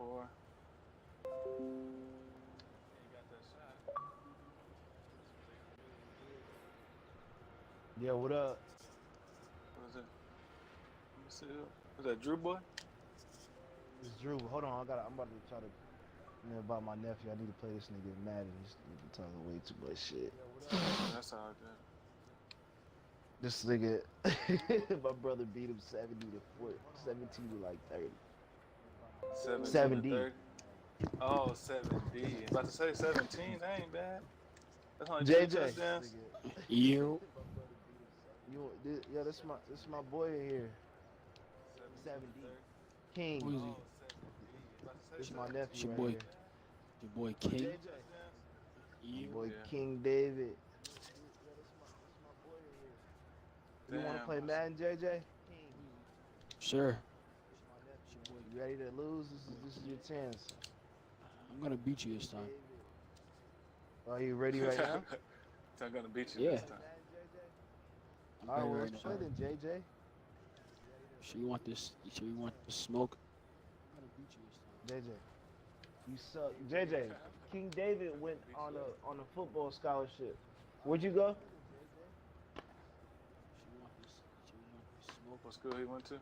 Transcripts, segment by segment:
4. You got that shot. Yeah, what up? What was it? Let me see. Was that Drew boy? It's Drew. Hold on, I'm about to try to about my nephew. I need to play this nigga mad and this nigga talking way too much shit. That's all good. This nigga, my brother beat him 70 to 4, 17 to like 30. 17 to 70. 30. Oh, 7D. About to say 17. That ain't bad. That's only 2 JJ. touchdowns. You. Yeah, this my boy in here. 70. King. Who is he? Oh, 7D. About to say This is my 17. nephew Your right boy. here. Your boy King. My You. boy Yeah. King David. This my boy in here. You want to Damn. play Madden, JJ? King. Sure. You ready to lose? This is your chance. I'm gonna beat you this time. Are you ready right now? I'm gonna beat you Yeah. this time. I'm All right, ready well, right let's play now. then, JJ. Sure you want this? Sure you want the smoke? I'm gonna beat you this time. JJ, you suck. JJ, King David went on a football scholarship. Where'd you go? Sure you want this? Sure you want the smoke? What school he went to?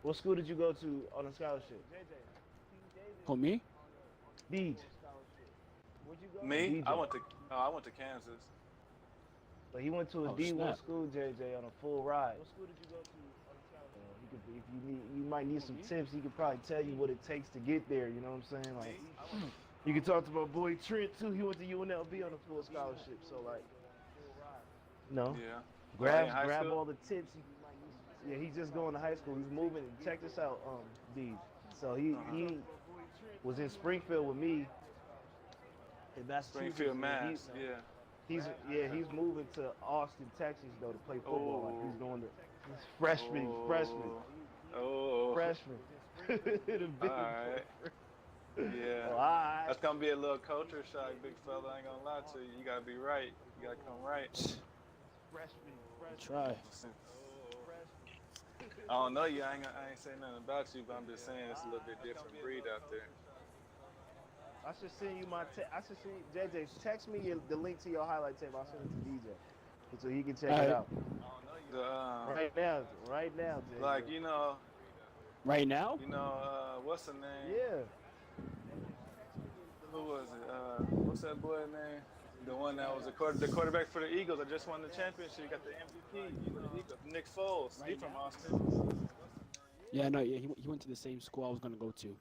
What school did you go to on a scholarship? JJ, King David Oh me? Beach. Where'd you go? Me? I DJ. went to Kansas. But he went to a Oh, D1 snap. school, JJ, on a full ride. What school did you go to on a scholarship? He could, if you might need some tips. He could probably tell you what it takes to get there. You know what I'm saying? Like, you can talk to my boy Trent too. He went to UNLV on a full scholarship. So like, no, Yeah. grab all the tips. Yeah, he's just going to high school. He's moving. Check this out, D. So he was in Springfield with me in Massachusetts. Springfield, Mass. Yeah. He's moving to Austin, Texas though to play football. Like he's Oh. going to he's freshman. Oh. The big Alright. Yeah. all right. That's gonna be a little culture shock, big fella. I ain't gonna lie to you. You gotta be right. You gotta come right. Freshman. Try. I don't know you. I ain't saying nothing about you, but I'm just saying it's a little bit different breed out there. I should send you I should send you, JJ. Text me the link to your highlight tape. I'll send it to DJ so he can check it out. The Right now, JJ. like Right now? what's the name? Yeah. Who was it? What's that boy's name? The one that was the quarterback for the Eagles. that just won the championship. He got the MVP. Eagles. Nick Foles. He from Austin. Yeah, no, yeah. He went to the same school I was gonna go to.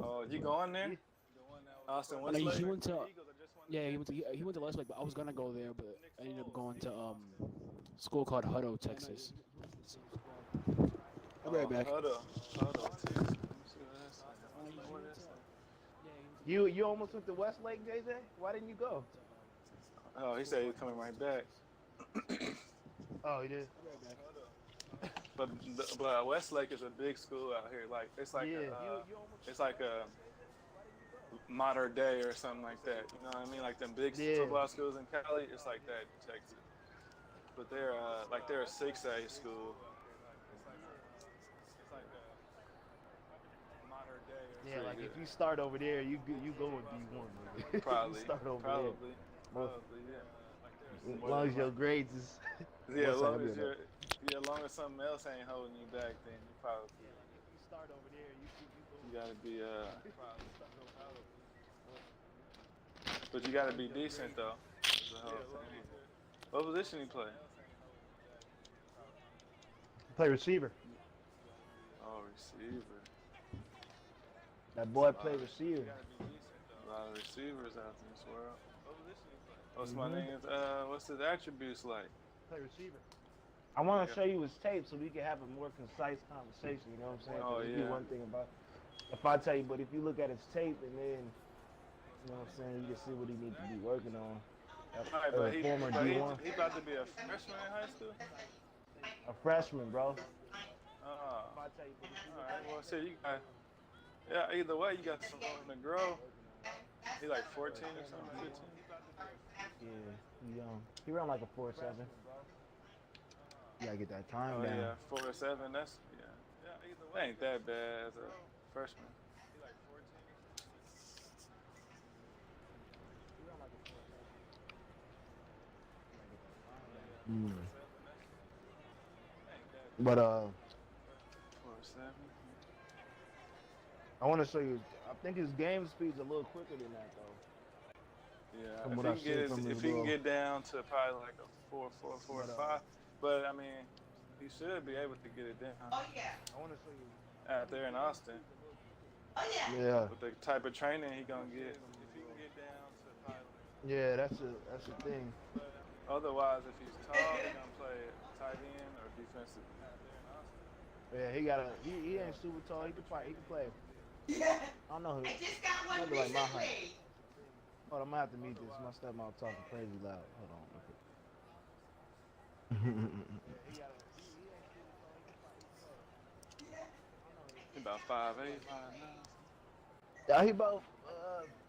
Oh, you going there? Austin No, Westlake. he went to. Yeah, he went to Westlake, but I was gonna go there, but I ended up going to school called Hutto, Texas. I'll be right back. Hold on. You almost went to Westlake, JJ. Why didn't you go? Oh, he said he was coming right back. Oh, he did. But Westlake is a big school out here. Like it's like a modern day or something like that. You know what I mean? Like them big football schools in Cali. It's like that in Texas. But they're a 6A school. It's like a modern day. Yeah, like if you start over there, you go with D1. Probably. You start over probably, yeah. As long as your grades is. Yeah, as long as something else ain't holding you back, then you probably. Yeah, like if you start over there, you gotta be but you gotta be decent though. What position you play? Play receiver. Oh, receiver. That boy play receiver. A lot of receivers out in this world. What's my name? What's his attributes like? Play receiver. I want to show you his tape so we can have a more concise conversation. You know what I'm saying? Oh, yeah. One thing about if I tell you, but if you look at his tape and then you know what I'm saying, you can see what he needs to be working on. Right, but Former D1. He about to be a freshman in high school. A freshman, bro. Oh. All right. Well, see, you got. Yeah. Either way, you got something to grow. He like 14 or something, 15. Yeah, he young. He ran like a 4.7. You gotta get that time down. Yeah, 4.7. That's yeah. Either way, ain't that bad as a freshman. Mm. But 4-7. I want to show you. I think his game speed's a little quicker than that though. Yeah, From what I've seen from his if he can little. get down to probably like a 4-4, But 4-5, but I mean, he should be able to get it down. Oh yeah. I want to show you. Out there in Austin. Oh yeah. Yeah. With the type of training he gonna get, if he can get down to probably. Yeah, that's the thing. Otherwise, if he's tall, he gonna play tight end or defensive. Yeah, he ain't super tall. He can play. Yeah. I don't know who. I just got one Maybe like my height. recently. Hold on, I'm gonna have to mute this. My stepmom talking crazy loud. Hold on. He about 5'8", 5'9". Yeah, he about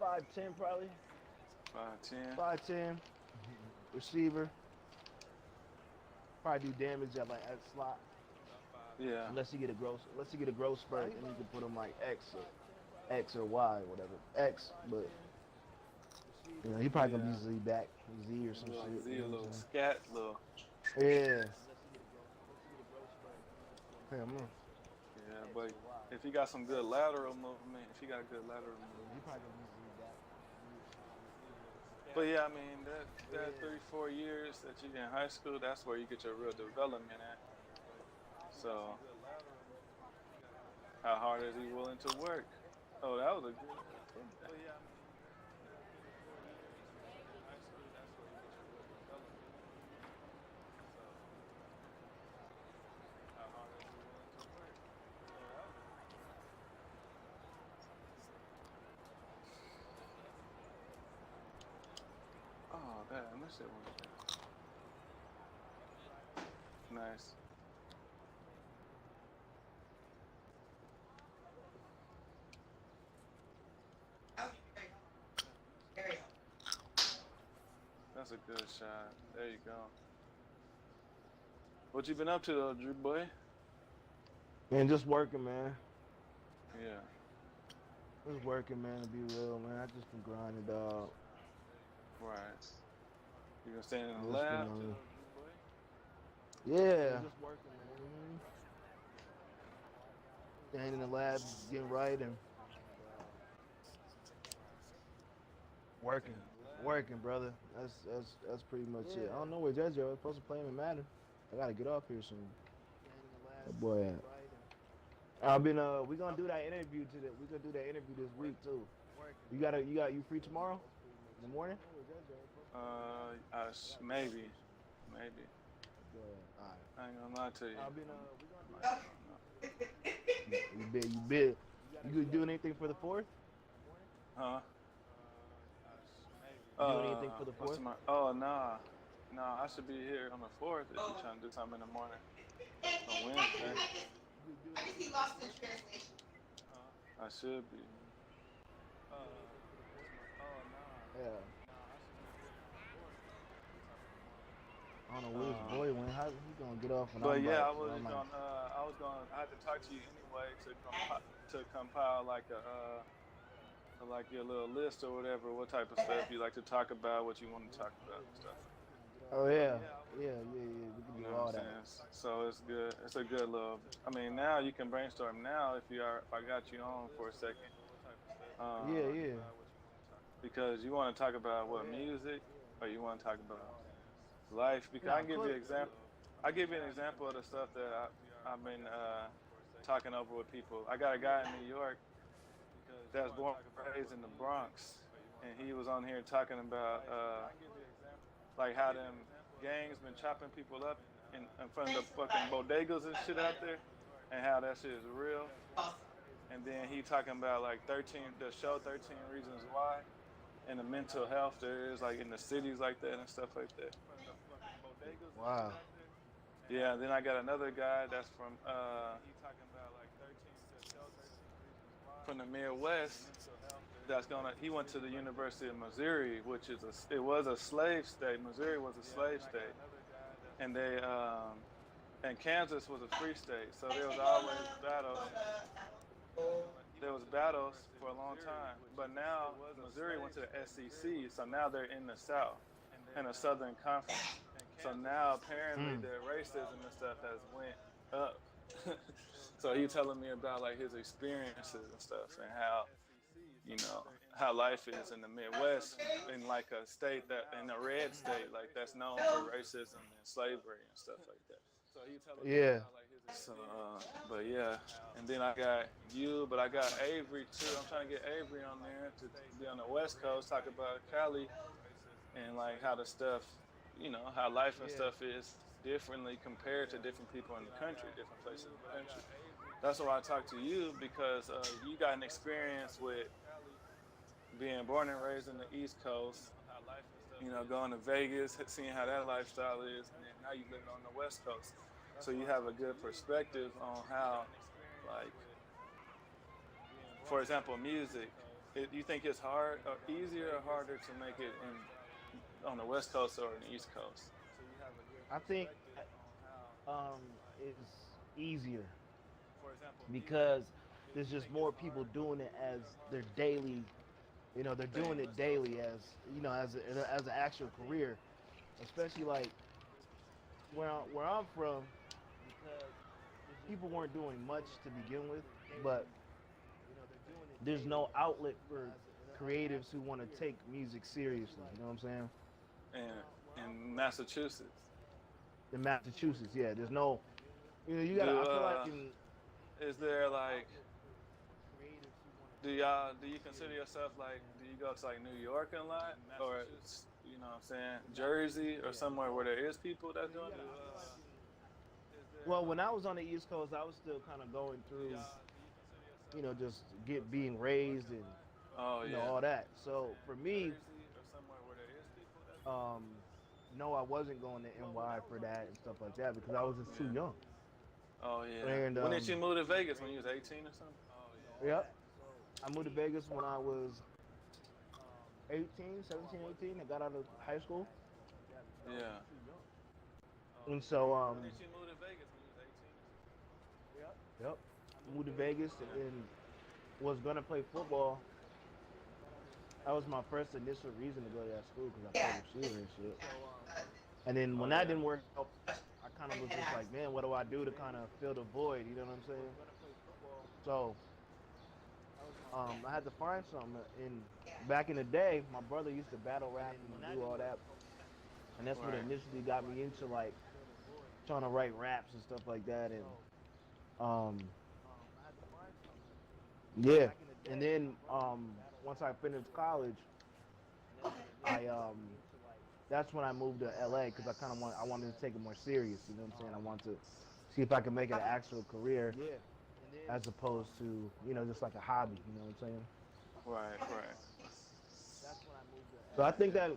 5'10" probably. 5'10". 5'10". Receiver. Probably do damage at slot. Yeah. Unless he get a growth spurt, then you can put him like X or Y, whatever. X, but you know, he probably gonna be Z back, Z or some shit. Z, a little scat, little. Yeah. Hey, I'm on. Yeah, but if he got some good lateral movement, he probably gonna be Z back. But yeah, I mean that 3-4 years that you in high school, that's where you get your real development at. So, how hard is he willing to work? Oh, that was a good. Oh, damn, that shit was nice. That's a good shot. There you go. What you been up to though, Drew boy? Man, just working, man. Yeah. Just working, man, to be real, man. I just been grinding, dog. Right. You gonna stand in the lab? Yeah. Just working, man. Staying in the lab, getting right, and working, brother. That's pretty much it. I don't know where JJ was supposed to play him in Madden. I gotta get off here soon. That boy. We gonna do that interview today. We gonna do that interview this week too. You free tomorrow in the morning? Maybe. All right. I ain't gonna lie to you. You bid. You gonna do anything for the 4th? Huh? You doing anything for the 4th? Oh, nah. Nah, I should be here on the 4th if you're trying to do something in the morning. On Wednesday. I guess he lost in translation. I should be. Yeah. I don't know where his boy went. How he gonna get off? But yeah, I had to talk to you anyway to compile like like your little list or whatever. What type of stuff you like to talk about? What you want to talk about and stuff. Oh yeah. We can do all that. So it's good. It's a good little. I mean, now you can brainstorm now if I got you on for a second. Yeah. Because you want to talk about what music, or you want to talk about life. Because I can give you an example. I give you an example of the stuff that I've been talking over with people. I got a guy in New York that's born and raised in the Bronx, and he was on here talking about like how them gangs been chopping people up in front of the fucking bodegas and shit out there, and how that shit is real. And then he talking about like the show 13 Reasons Why, and the mental health there is like in the cities like that and stuff like that. Wow. Yeah, and then I got another guy that's from the Midwest. He went to the University of Missouri, which was a slave state. Missouri was a slave state, and and Kansas was a free state. So there was always battles. There was battles for a long time, but now Missouri went to the SEC, so now they're in the South, in a Southern Conference. So now apparently the racism and stuff has went up. So he telling me about like his experiences and stuff and how you know how life is in the Midwest in like a state that in a red state like that's known for racism and slavery and stuff like that. So he telling me Yeah. about like his but yeah, and then I got you, but I got Avery too. I'm trying to get Avery on there to be on the West Coast, talk about Cali and like how the stuff, how life and stuff is differently compared to different people in the country, different places in the country. That's why I talked to you because you got an experience with being born and raised in the East Coast, going to Vegas, seeing how that lifestyle is, and then now you living on the West Coast. So you have a good perspective on how, like, for example, music. You think it's hard, or easier or harder to make it on the West Coast or on the East Coast? I think um, it's easier because there's just more people doing it as their daily. They're doing it daily as as an actual career, especially like where I'm from. Because people weren't doing much to begin with, but there's no outlet for creatives who want to take music seriously. You know what I'm saying? In Massachusetts. In Massachusetts, yeah. There's no, you Do gotta. I feel like in is there like do you consider yourself like do you go to like New York a lot or what I'm saying Jersey or somewhere where there is people that doing it? well, when I was on the East Coast, I was still kind of going through, just being raised and Oh yeah. all that. So for me, um, no, I wasn't going to NY for that and stuff like that because I was just too young. Oh yeah. And When did you move to Vegas? When you was 18 or something? Yep, I moved to Vegas when I was 18, 17, 18. I got out of high school. Yeah. And so, When did you move to Vegas when you was 18? yep, moved to Vegas and was gonna play football. That was my first initial reason to go to that school because I played receiver and shit. And then when that didn't work out, I kind of was just like, man, what do I do to kind of fill the void? You know what I'm saying? So I had to find something. And back in the day, my brother used to battle rap and do all that. And that's what initially got me into like trying to write raps and stuff like that. And yeah. And then once I finished college, I that's when I moved to LA because I wanted to take it more serious. You know what I'm saying? I wanted to see if I could make it an actual career as opposed to just like a hobby. You know what I'm saying? Right. So I think that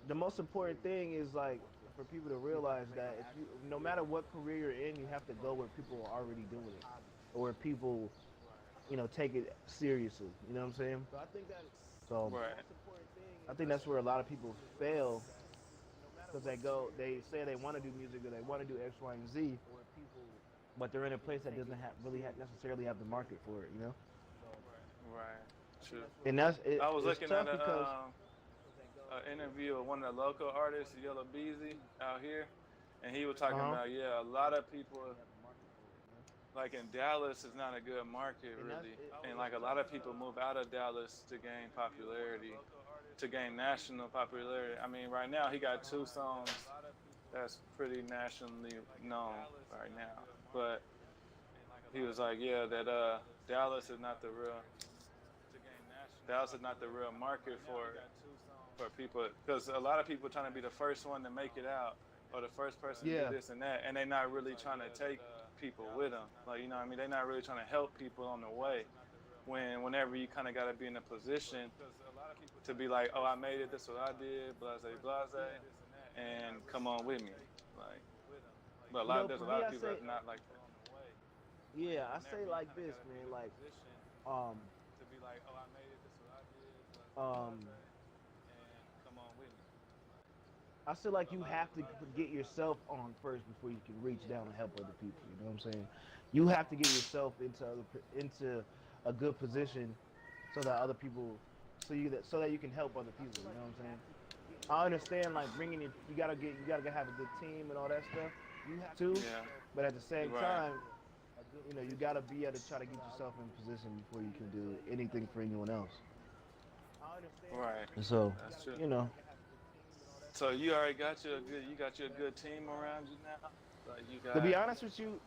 the most important thing is like for people to realize that no matter what career you're in, you have to go where people are already doing it, or where people, take it seriously. You know what I'm saying? So I think that's where a lot of people fail because they say they want to do music or they want to do X, Y, and Z, but they're in a place that doesn't necessarily have the market for it. Right. True. And I was looking at because an interview of one of the local artists, Yellow Beezy, out here, and he was talking about a lot of people, like in Dallas, is not a good market really, and like a lot of people move out of Dallas to gain popularity, to gain national popularity. I mean, right now he got 2 songs that's pretty nationally known right now, but he was like, that Dallas is not the real market for people, because a lot of people trying to be the first one to make it out or the first person to do this and that, and they're not really trying to take people with them. Like, you know what I mean? They're not really trying to help people on the way. Whenever you kind of got to be in a position to be like, oh, I made it, this is what I did, blase, and come on with me. Like, but there's a lot of people that's not like that. Yeah, I say like this, man. Like, To be like, oh, I made it, this is what I did, and come on with me. I feel like you have to get yourself on first before you can reach down and help other people. You know what I'm saying? You have to get yourself into a good position so that other people, so that you can help other people. You know what I'm saying? I understand like bringing it. You gotta have a good team and all that stuff too. Yeah. But at the same Right. time, you gotta be able to try to get yourself in position before you can do anything for anyone else. Right. And so, That's true. you know, So you already got you got you a good team around you now. Like you to be got. honest with you,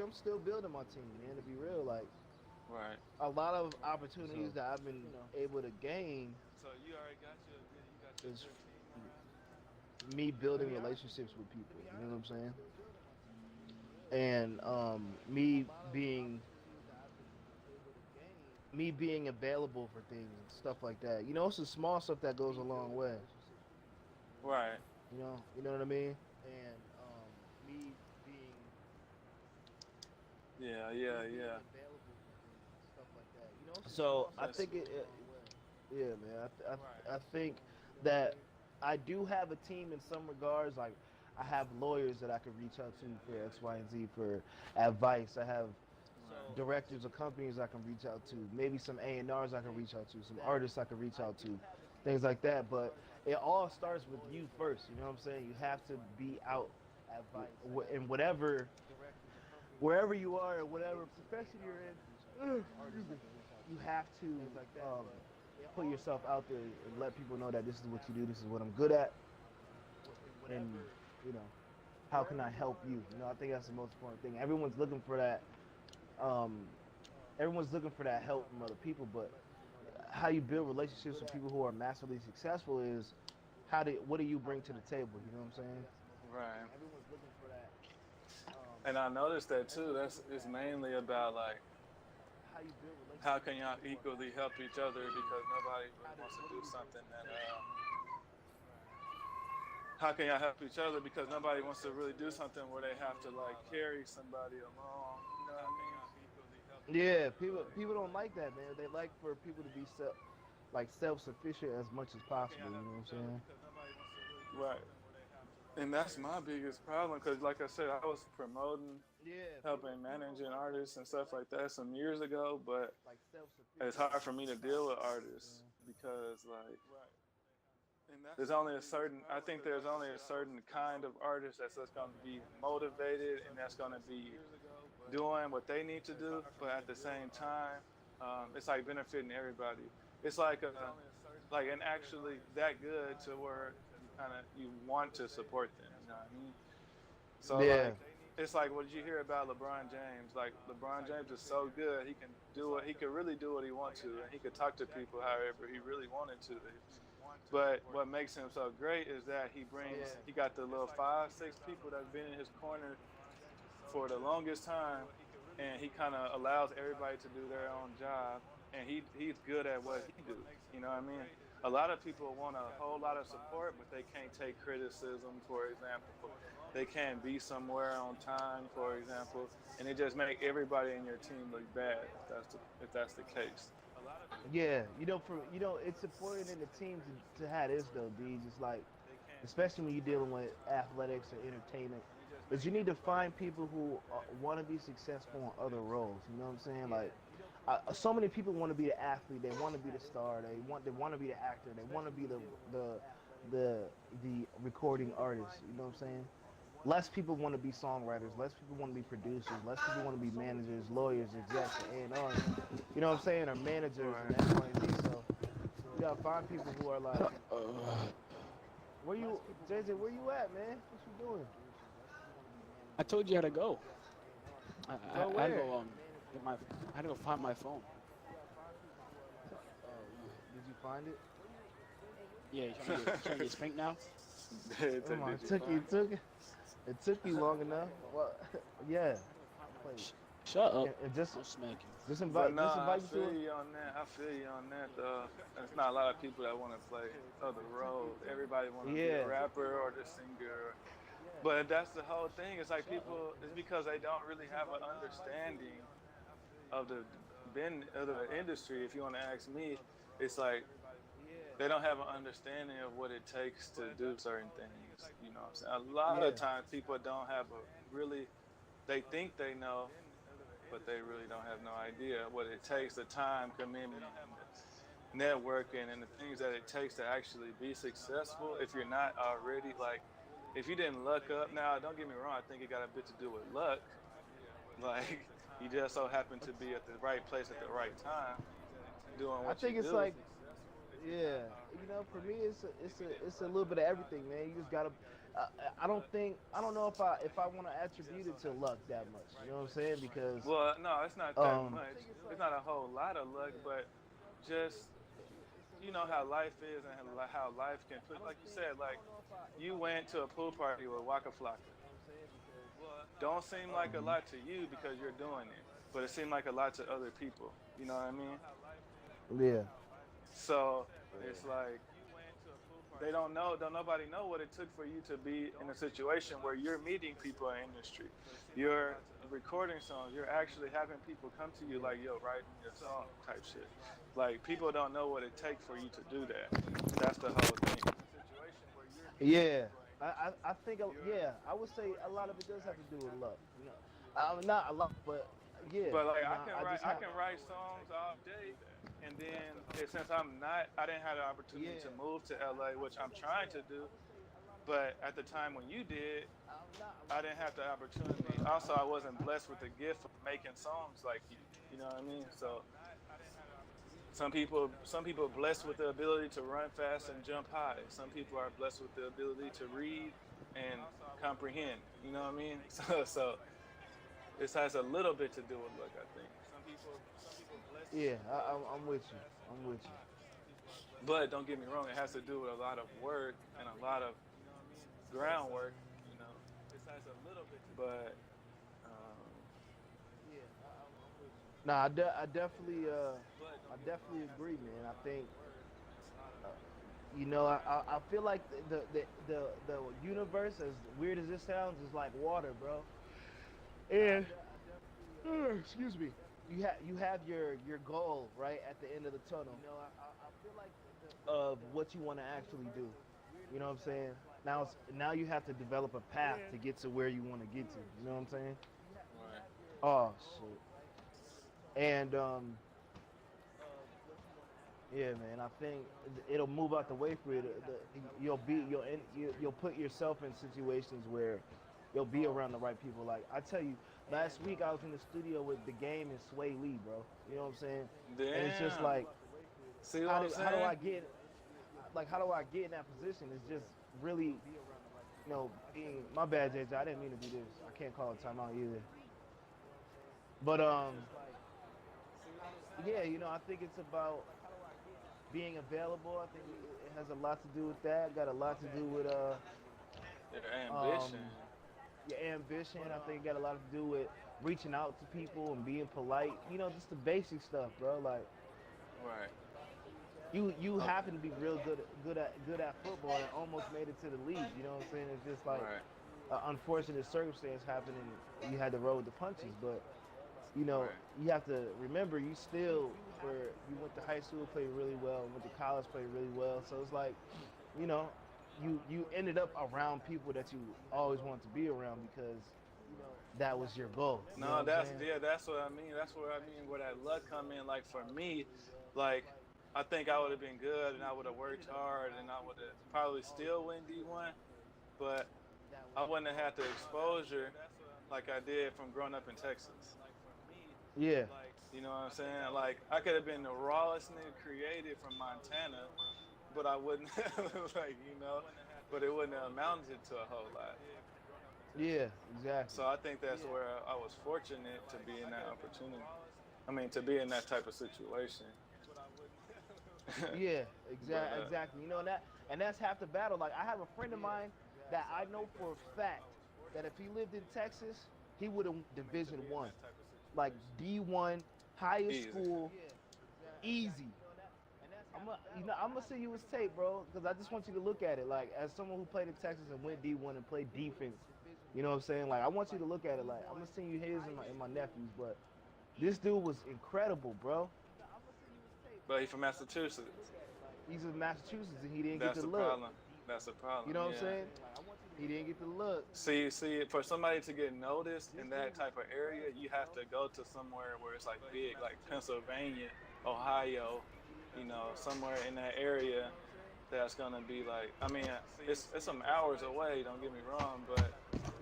I'm still building my team, man. To be real, like Right. a lot of opportunities that I've been able to gain So you already got you got you a is good team around. me building relationships with people. You know what I'm saying? And being me being available for things and stuff like that. You know, it's the small stuff that goes a long way. Right. You know what I mean? And me being Yeah. me Yeah. being Yeah. available for things and stuff like that. You know, so I That's think yeah, man. I think that I do have a team in some regards. Like I have lawyers that I could reach out to for X, Y, and Z for advice. I have right. directors of companies I can reach out to, maybe some A&Rs I can reach out to, some artists I can reach out to, things like that. But it all starts with you first. You know what I'm saying? You have to be out in wherever you are, or whatever profession you're in. You have to put yourself out there and let people know that this is what you do, this is what I'm good at, and you know, how can I help you? You know, I think that's the most important thing. Um, everyone's looking for that help from other people, but how you build relationships with people who are massively successful is what do you bring to the table? You know what I'm saying? Right. Everyone's looking for that. And I noticed that too. That's it's mainly about like How you build relationships. how can y'all equally help each other because nobody really wants to do something that. How can y'all help each other because nobody wants to really do something where they have to like carry somebody along. You know, how can y'all equally help each Yeah, other? people don't like that, man. They like for people to be self-sufficient as much as How can possible. y'all You help know what I'm each other saying? because nobody wants to really do something where they have to. And that's my biggest problem because, like I said, I was promoting, Yeah, helping managing artists and stuff like that some years ago, but like it's self-sufficient. hard for me to deal with artists because, like, there's only a certain, I think there's only a certain kind of artist that's just going to be motivated and that's going to be doing what they need to do, but at the same time, it's like benefiting everybody. It's like and actually that good to where you want to support them. You know what I mean? So Yeah, like it's like what did you hear about LeBron James? Like LeBron James is so good, he can do it. He could really do what he wants to, and he could talk to people however he really wanted to. But what makes him so great is that he got the little 5, 6 people that's been in his corner for the longest time, and he kind of allows everybody to do their own job, and he's good at what he do. You know what I mean? A lot of people want a whole lot of support, but they can't take criticism, for example. They can't be somewhere on time, for example, and it just make everybody in your team look bad if that's the case. yeah. It's important in the team to have this though, D. Just like, especially when you're dealing with athletics or entertainment, is you need to find people who want to be successful in other roles. You know what I'm saying? Like, so many people want to be the athlete. They want to be the star. They want to be the actor. They want to be the the the recording artist. You know what I'm saying? Less people want to be songwriters. Less people want to be producers. Less people want to be managers, lawyers, execs, and A&Rs. You know what I'm saying? Or managers and Right. X, Y, and Z. So you gotta find people who are like, JJ, where you at, man? What you doing? I told you how to go. Go I had to where? go get my I had to go find my phone. Did you find it? Yeah, you trying to get spanked now? Come on, Did you find it? it took you long enough. Well, yeah. Shut up. And I'll smack you. But no, just I invite you to feel you on that. I feel you on that. Though there's not a lot of people that want to play other roles. Everybody want to be a yeah. rapper or the singer. But that's the whole thing. It's like people. It's because they don't really have an understanding of the industry. If you want to ask me, it's like they don't have an understanding of what it takes to do certain things. You know what I'm saying? A lot Yeah. of times people don't have a really. They think they know, but they really don't have no idea what it takes, the time commitment, networking and the things that it takes to actually be successful. If you're not already like, if you didn't luck up, now don't get me wrong, I think it got a bit to do with luck. Like you just so happen to be at the right place at the right time, doing I what you think it's do. like, yeah, for me, it's a little bit of everything, man. You just gotta. I don't know if I want to attribute it to luck that much. You know what I'm saying? Because Well, no, it's not that much. It's not a whole lot of luck, but just you know how life is and how life can put. Like you said, like you went to a pool party with Waka Flocka. Don't seem like a lot to you because you're doing it, but it seemed like a lot to other people. You know what I mean? yeah, So it's like they don't nobody know what it took for you to be in a situation where you're meeting people in industry, you're recording songs, you're actually having people come to you like, yo, write me a song type shit. Like people don't know what it takes for you to do that. That's the whole thing. yeah. I think yeah. I would say a lot of it does have to do with luck. Not a lot, but yeah. But like I I can write songs all day, and then since I didn't have the opportunity to move to LA, which I'm trying to do. But at the time when you did, I didn't have the opportunity. Also, I wasn't blessed with the gift of making songs like you. You know what I mean? So some people are blessed with the ability to run fast and jump high. Some people are blessed with the ability to read and comprehend. You know what I mean? So this has a little bit to do with luck, I think. Yeah, I'm with you. I'm with you. But don't get me wrong, it has to do with a lot of work and a lot of groundwork, you know. But Nah, I definitely agree, man. I think, I feel like the universe, as weird as this sounds, is like water, bro. And excuse me, you have your goal right at the end of the tunnel. I feel like of what you want to actually do. You know what I'm saying? Now you have to develop a path to get to where you want to get to. You know what I'm saying? right. Oh shit. And yeah, man. I think it'll move out the way for you. You'll put yourself in situations where you'll be around the right people. Like I tell you, last week I was in the studio with The Game and Sway Lee, bro. You know what I'm saying? Damn. And it's just like, See what I'm saying? how do I get in that position? It's just really, being my bad, JJ. I didn't mean to do this. I can't call a timeout either. But yeah, I think it's about being available. I think it has a lot to do with that. Got a lot to do with Your ambition. your ambition. I think it got a lot to do with reaching out to people and being polite. Just the basic stuff, bro. Like Right. you happen to be real good at football and almost made it to the league. You know what I'm saying? It's just like Right. an unfortunate circumstance happened and you had to roll with the punches. But Right. you have to remember you went to high school, played really well, went to college, played really well. So it's like, you know, you ended up around people that you always wanted to be around because that was your goal. You know No, what I'm saying? that's what I mean. That's what I mean where that luck come in. Like for me, like I think I would have been good and I would have worked hard and I would have probably still win D1, but I wouldn't have had the exposure like I did from growing up in Texas. Yeah. You know what I'm saying? Like I could have been the rawest nigga created from Montana, but I wouldn't but it wouldn't have amounted to a whole lot. Yeah, exactly. So I think that's where I was fortunate to be in that opportunity. I mean, to be in that type of situation. Yeah, exactly. And that's half the battle. Like I have a friend of mine that I know for a fact that if he lived in Texas, he would have Division 1. Like D1, higher Easy. school, easy. I'm gonna send you his tape, bro, because I just want you to look at it. Like as someone who played in Texas and went D1 and played defense, you know what I'm saying? Like I want you to look at it. Like I'm gonna send you his and my nephew's, but this dude was incredible, bro. But he's from Massachusetts. He's in Massachusetts and he didn't That's get the the look. problem. That's the problem. You know what yeah. I'm saying? He didn't get the look. See, for somebody to get noticed in that type of area, you have to go to somewhere where it's like big, like Pennsylvania, Ohio, you know, somewhere in that area that's gonna be like, I mean, it's some hours away. Don't get me wrong, but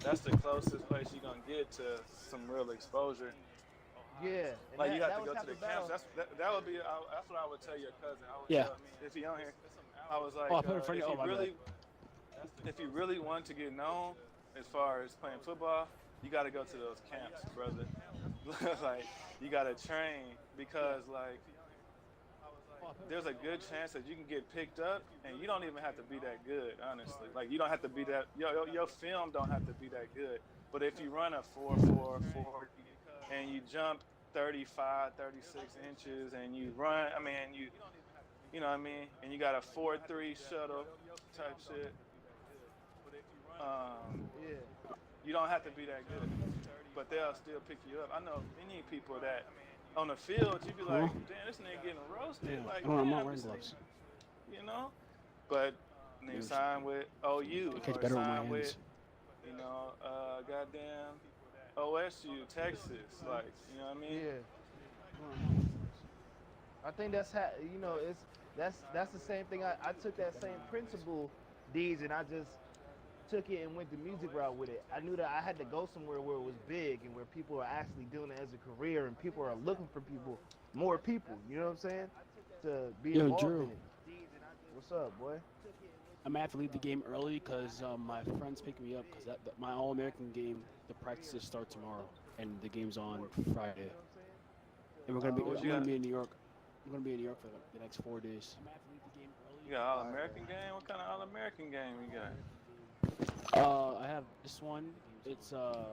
that's the closest place you're gonna get to some real exposure. Yeah, and Like you have that to was go to half the the camps. battle. That would be. That's what I would tell your cousin. I would Yeah. tell. If he on here, I was Oh, like, I put it in front of you. Oh, my bad. if you really want to get known as far as playing football, you got to go to those camps, brother. Like you got to train because like there's a good chance that you can get picked up, and you don't even have to be that good, honestly. Like you don't have to be that. Your film don't have to be that good. But if you run a 4.4 40 and you jump 35, 36 inches, and you run, I mean, you know what I mean, and you got a 4.3 shuttle type shit. Yeah. You don't have to be that good, but they'll still pick you up. I know many people that on the field, you be like, damn, this nigga getting roasted. Yeah. Like, I'm not damn, wearing gloves. you know. But they sign with OU It's or better with my sign with, hands. you know, goddamn OSU, Texas. Like, you know what I mean? Yeah. I think that's how you know that's the same thing. I took that same principle, D's, and I just took it and went the music route with it. I knew that I had to go somewhere where it was big and where people are actually doing it as a career and people are looking for more people. You know what I'm saying? To be Yo, involved Drew. in it. What's up, boy? I'm gonna have to leave the game early because my friends pick me up because my All-American game, the practices start tomorrow and the game's on Friday. And we're gonna be in New York. I'm gonna be in New York for the next 4 days. You got All-American game? What kind of All-American game you got? I have this one. It's I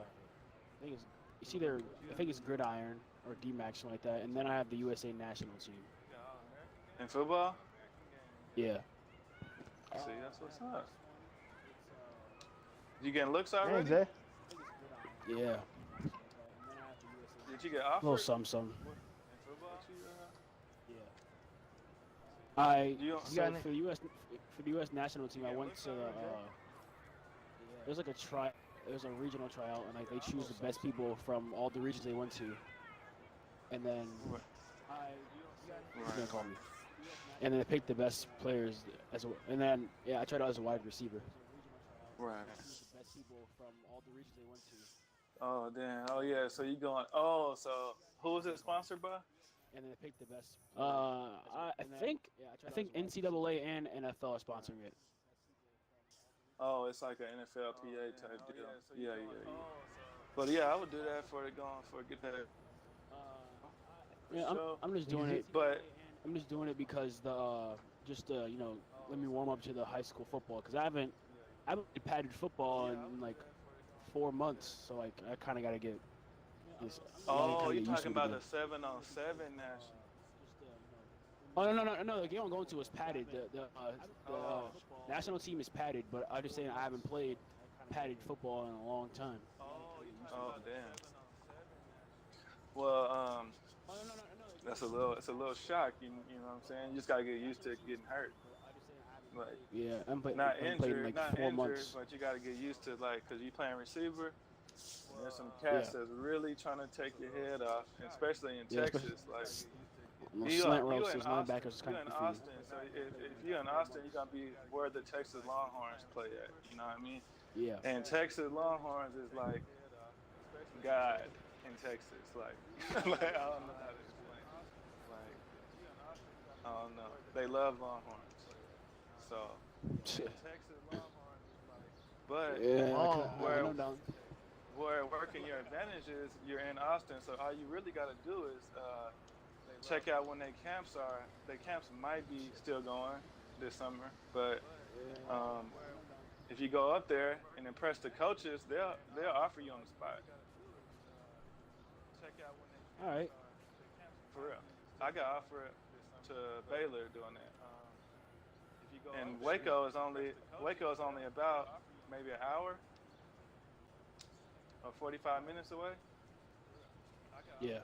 think it's Gridiron or D-Max, something like that. And then I have the USA national team. In football? Yeah. See, that's what's up. You getting looks Hey, already? Zay. Yeah. Did you get A offered? little some. In football? So for the U.S. national team, I went to there's like there's a regional tryout, and like they choose the best people from all the regions they went to, and then he's gonna call me, and then they pick the best players and then I tried out as a wide receiver. Right. The best people from all the regions they went to. Oh, damn. Oh, yeah. So you going, oh, so who is it sponsored by? And then they pick the best. I think NCAA and NFL are sponsoring it. Oh, it's like an NFLPA type deal. Yeah. But yeah, I would do that get that. Yeah, I'm just doing it. But I'm just doing it because let me warm up to the high school football because I haven't played padded football in like 4 months, so like I kind of got to get this. Oh, you're talking about the 7-on-7 national. Oh no! The game I'm going to is padded. The national team is padded, but I'm just saying I haven't played padded football in a long time. Oh, damn. Well, it's a little shock. You know what I'm saying? You just gotta get used to getting hurt. Like, yeah, I'm not playing injured, like 4 months. but you gotta get used to cause you playing receiver. And there's some cats that's really trying to take your head off, especially in Texas. Like. Slant routes, those linebackers is kind of Austin, so if you're in Austin, you're gonna be where the Texas Longhorns play at. You know what I mean? Yeah. And Texas Longhorns is like God in Texas. Like, like I don't know how to explain. Like, I don't know. They love Longhorns. So Texas Longhorns is like, but where working your advantage is you're in Austin. So all you really got to do is check out when their camps are. Their camps might be still going this summer, but if you go up there and impress the coaches, they'll offer you on the spot. Check out when they. All right. For real, I got offered to Baylor doing that. And Waco is only about maybe an hour or 45 minutes away. Yeah.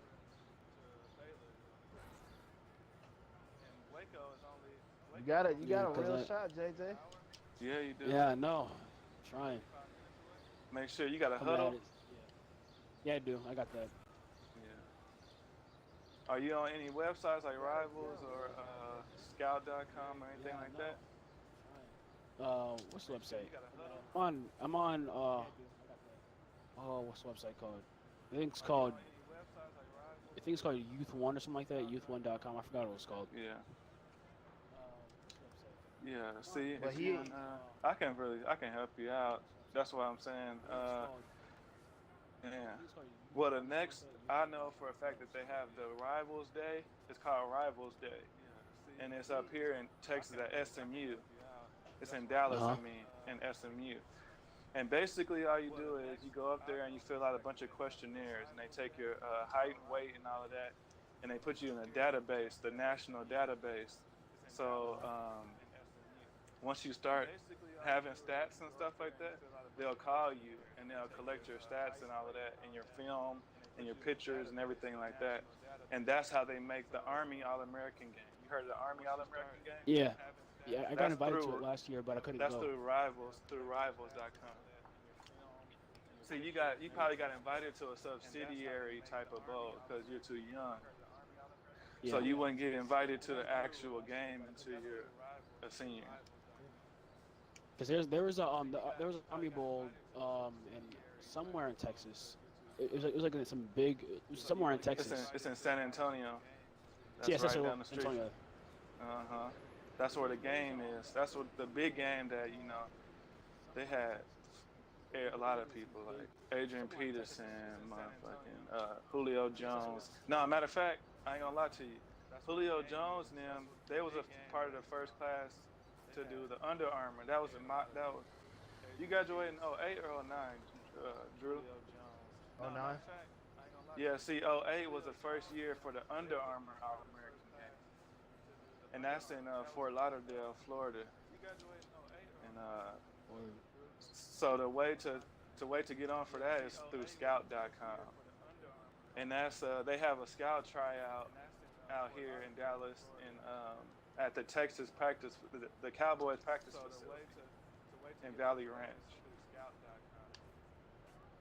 You got a real shot, JJ. Yeah, you do. Yeah, no. Trying. Make sure you got a huddle. Yeah, I do. I got that. Yeah. Are you on any websites like Rivals or Scout.com or anything like that? What's the website? I'm on oh, what's the website called? I think it's called Youth One or something like that. Youth1.com. I forgot what it was called. Yeah. Yeah. See, But I can help you out. That's what I'm saying. Yeah. Well, the next, I know for a fact that they have the Rivals Day. It's called Rivals Day, and it's up here in Texas at SMU. It's in Dallas, in SMU. And basically, all you do is you go up there and you fill out a bunch of questionnaires, and they take your height, weight, and all of that, and they put you in a database, the national database. So once you start having stats and stuff like that, they'll call you and they'll collect your stats and all of that, and your film and your pictures and everything like that. And that's how they make the Army All-American game. You heard of the Army All-American game? Yeah. Yeah, I got invited to it last year, but I couldn't go. That's through Rivals.com. See, you probably got invited to a subsidiary type of bowl because you're too young. Yeah. So you wouldn't get invited to the actual game until you're a senior. Because there was an Army Bowl in somewhere in Texas. It was like some big. It was somewhere in Texas. It's in San Antonio. That's right down the street. That's where the game is. That's what the big game that they had a lot of people like Adrian Peterson, motherfucking Julio Jones. No, matter of fact, I ain't gonna lie to you. Julio Jones and them, they was a part of the first class to do the Under Armour. That was you graduated in 08 or 09, Drew? 09? Yeah, see, 08 was the first year for the Under Armour All-American game. And that's in Fort Lauderdale, Florida. And so the way to get on for that is through Scout.com. And that's they have a scout tryout out here in Dallas and at the Texas practice, the Cowboys practice facility in Valley Ranch.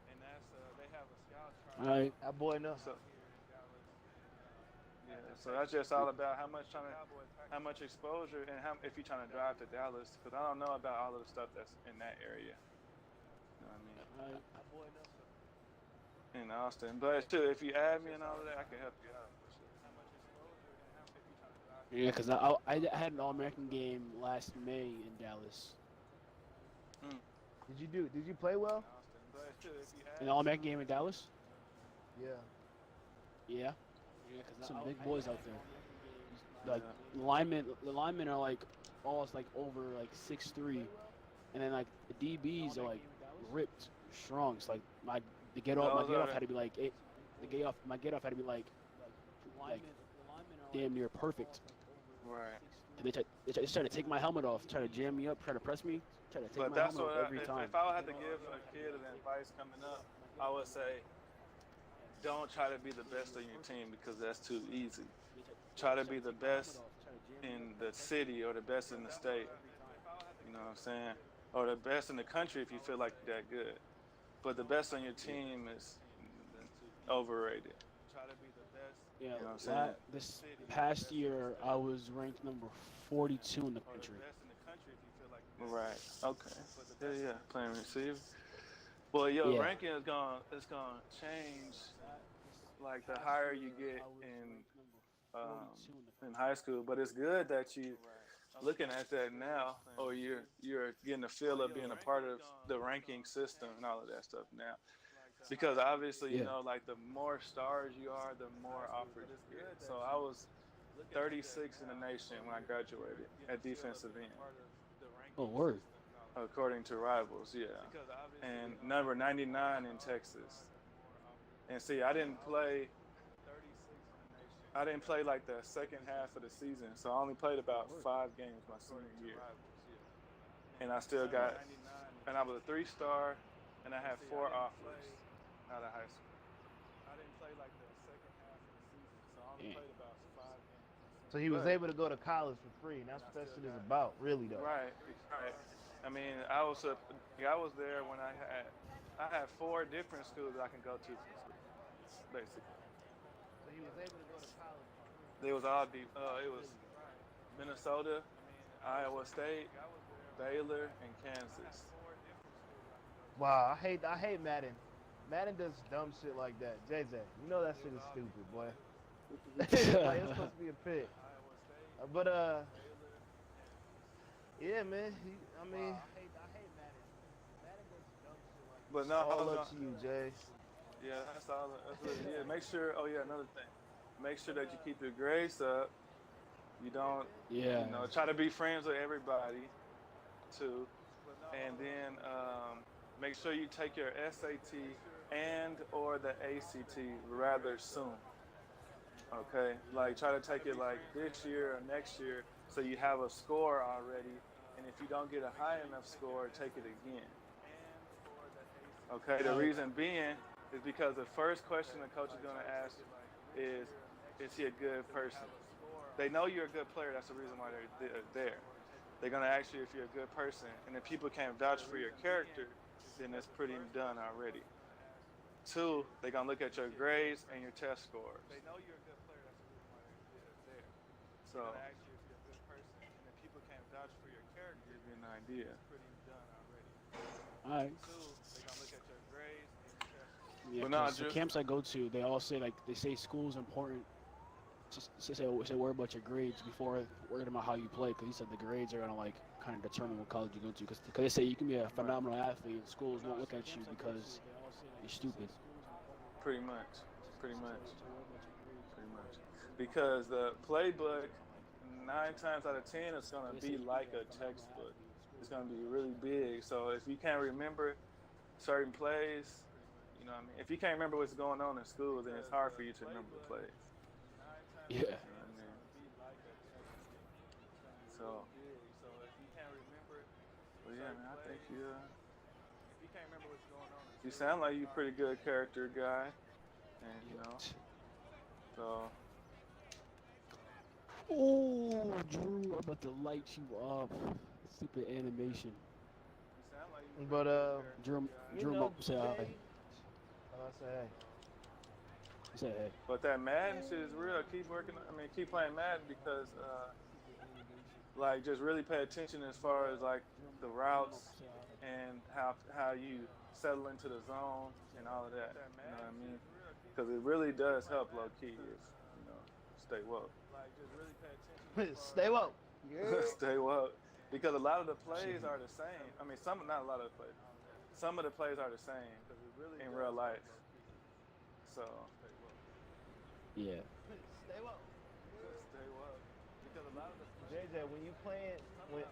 And that's they have a scout tryout. All right. That boy knows. So that's just all about how much exposure and if you're trying to drive to Dallas, because I don't know about all of the stuff that's in that area. You know what I mean? In Austin, but too, if you add me and all of that, I can help you out. Yeah, because I had an All-American game last May in Dallas. Did you play well? An All-American game in Dallas? Yeah. Yeah. Because some big boys out there. Like the linemen are like almost like over like 6'3", and then like the DBs are like ripped, strong. It's like my get off had to be like my get off had to be like damn near perfect. Right. And they try to take my helmet off, try to jam me up, try to press me, try to take my helmet off every time. If I had to give a kid an advice coming up, I would say, don't try to be the best on your team because that's too easy. Try to be the best in the city or the best in the state. You know what I'm saying? Or the best in the country if you feel like you're that good. But the best on your team is overrated. Try to be the best. Yeah, you know what I'm saying? This past year I was ranked number 42 in the country. Right. Okay. Yeah. Playing receiver. Well, ranking is gonna change. Like the higher you get in high school, but it's good that you looking at that now, or you're getting a feel of being a part of the ranking system and all of that stuff now. Because obviously, like the more stars you are, the more offers you get. So I was 36 in the nation when I graduated at defensive end. Oh, word. According to Rivals, yeah. And number 99 in Texas. And see, I didn't play like the second half of the season, so I only played about 5 games my senior year. And I still got, and I was a 3-star, and I had 4 offers out of high school. I didn't play like the second half of the season, so I only played about 5 games. So he was able to go to college for free, and that's what that shit is about, really though. Right. I mean, I was there when I had 4 different schools that I can go to, basically. So he was able to go to college They was all deep. It was Minnesota, Iowa State, Baylor, and Kansas. Wow, I hate Madden. Madden does dumb shit like that. JJ, you know that shit is stupid, boy. Like, it's supposed to be a pick. But yeah, man. I mean, But no, all up to you, Jay. yeah, that's all. That's really, yeah, make sure. Oh yeah, another thing. Make sure that you keep your grades up. You don't, Yeah. try to be friends with everybody, too. And then make sure you take your SAT and or the ACT rather soon. Okay, like try to take it like this year or next year, so you have a score already. And if you don't get a high enough score, take it again. Okay, the reason being is because the first question the coach is going to ask is he a good person? They know you're a good player. That's the reason why they're there. They're going to ask you if you're a good person. And if people can't vouch for your character, then it's pretty done already. 2, they're going to look at your grades and your test scores. They know you're a good player. That's the reason why they're there. So, they're going to ask you if you're a good person. And if people can't vouch for your character, give you an idea. It's pretty done already. All right. 2, they're going to look at your grades and your test scores. Yeah, But no, 'cause the camps I go to, they all say they say school's important. Just say worry about your grades before worrying about how you play, because he said the grades are gonna kind of determine what college you go to. Because they say you can be a phenomenal athlete and schools won't look at you because you're stupid. Pretty much. Because the playbook, 9 times out of 10, it's gonna be like a textbook. It's gonna be really big. So if you can't remember certain plays, what I mean, if you can't remember what's going on in school, then it's hard for you to remember the plays. Yeah. You know what I mean? So if you can't remember, well, yeah, man, I think if you can't remember what's going on, you sound like you a pretty good character guy, and so. Oh, Drew, I'm about to light you up. Stupid animation. But Drew, say hi. Say hey. But that Madden shit is real. Keep playing Madden because, just really pay attention as far as like the routes and how you settle into the zone and all of that. You know what I mean? Because it really does help low key if stay woke. Stay woke. Yeah. Stay woke. Because a lot of the plays are the same. I mean, not a lot of the plays. Some of the plays are the same in real life. So. Yeah. Stay woke. Stay woke. Because a lot of the JJ,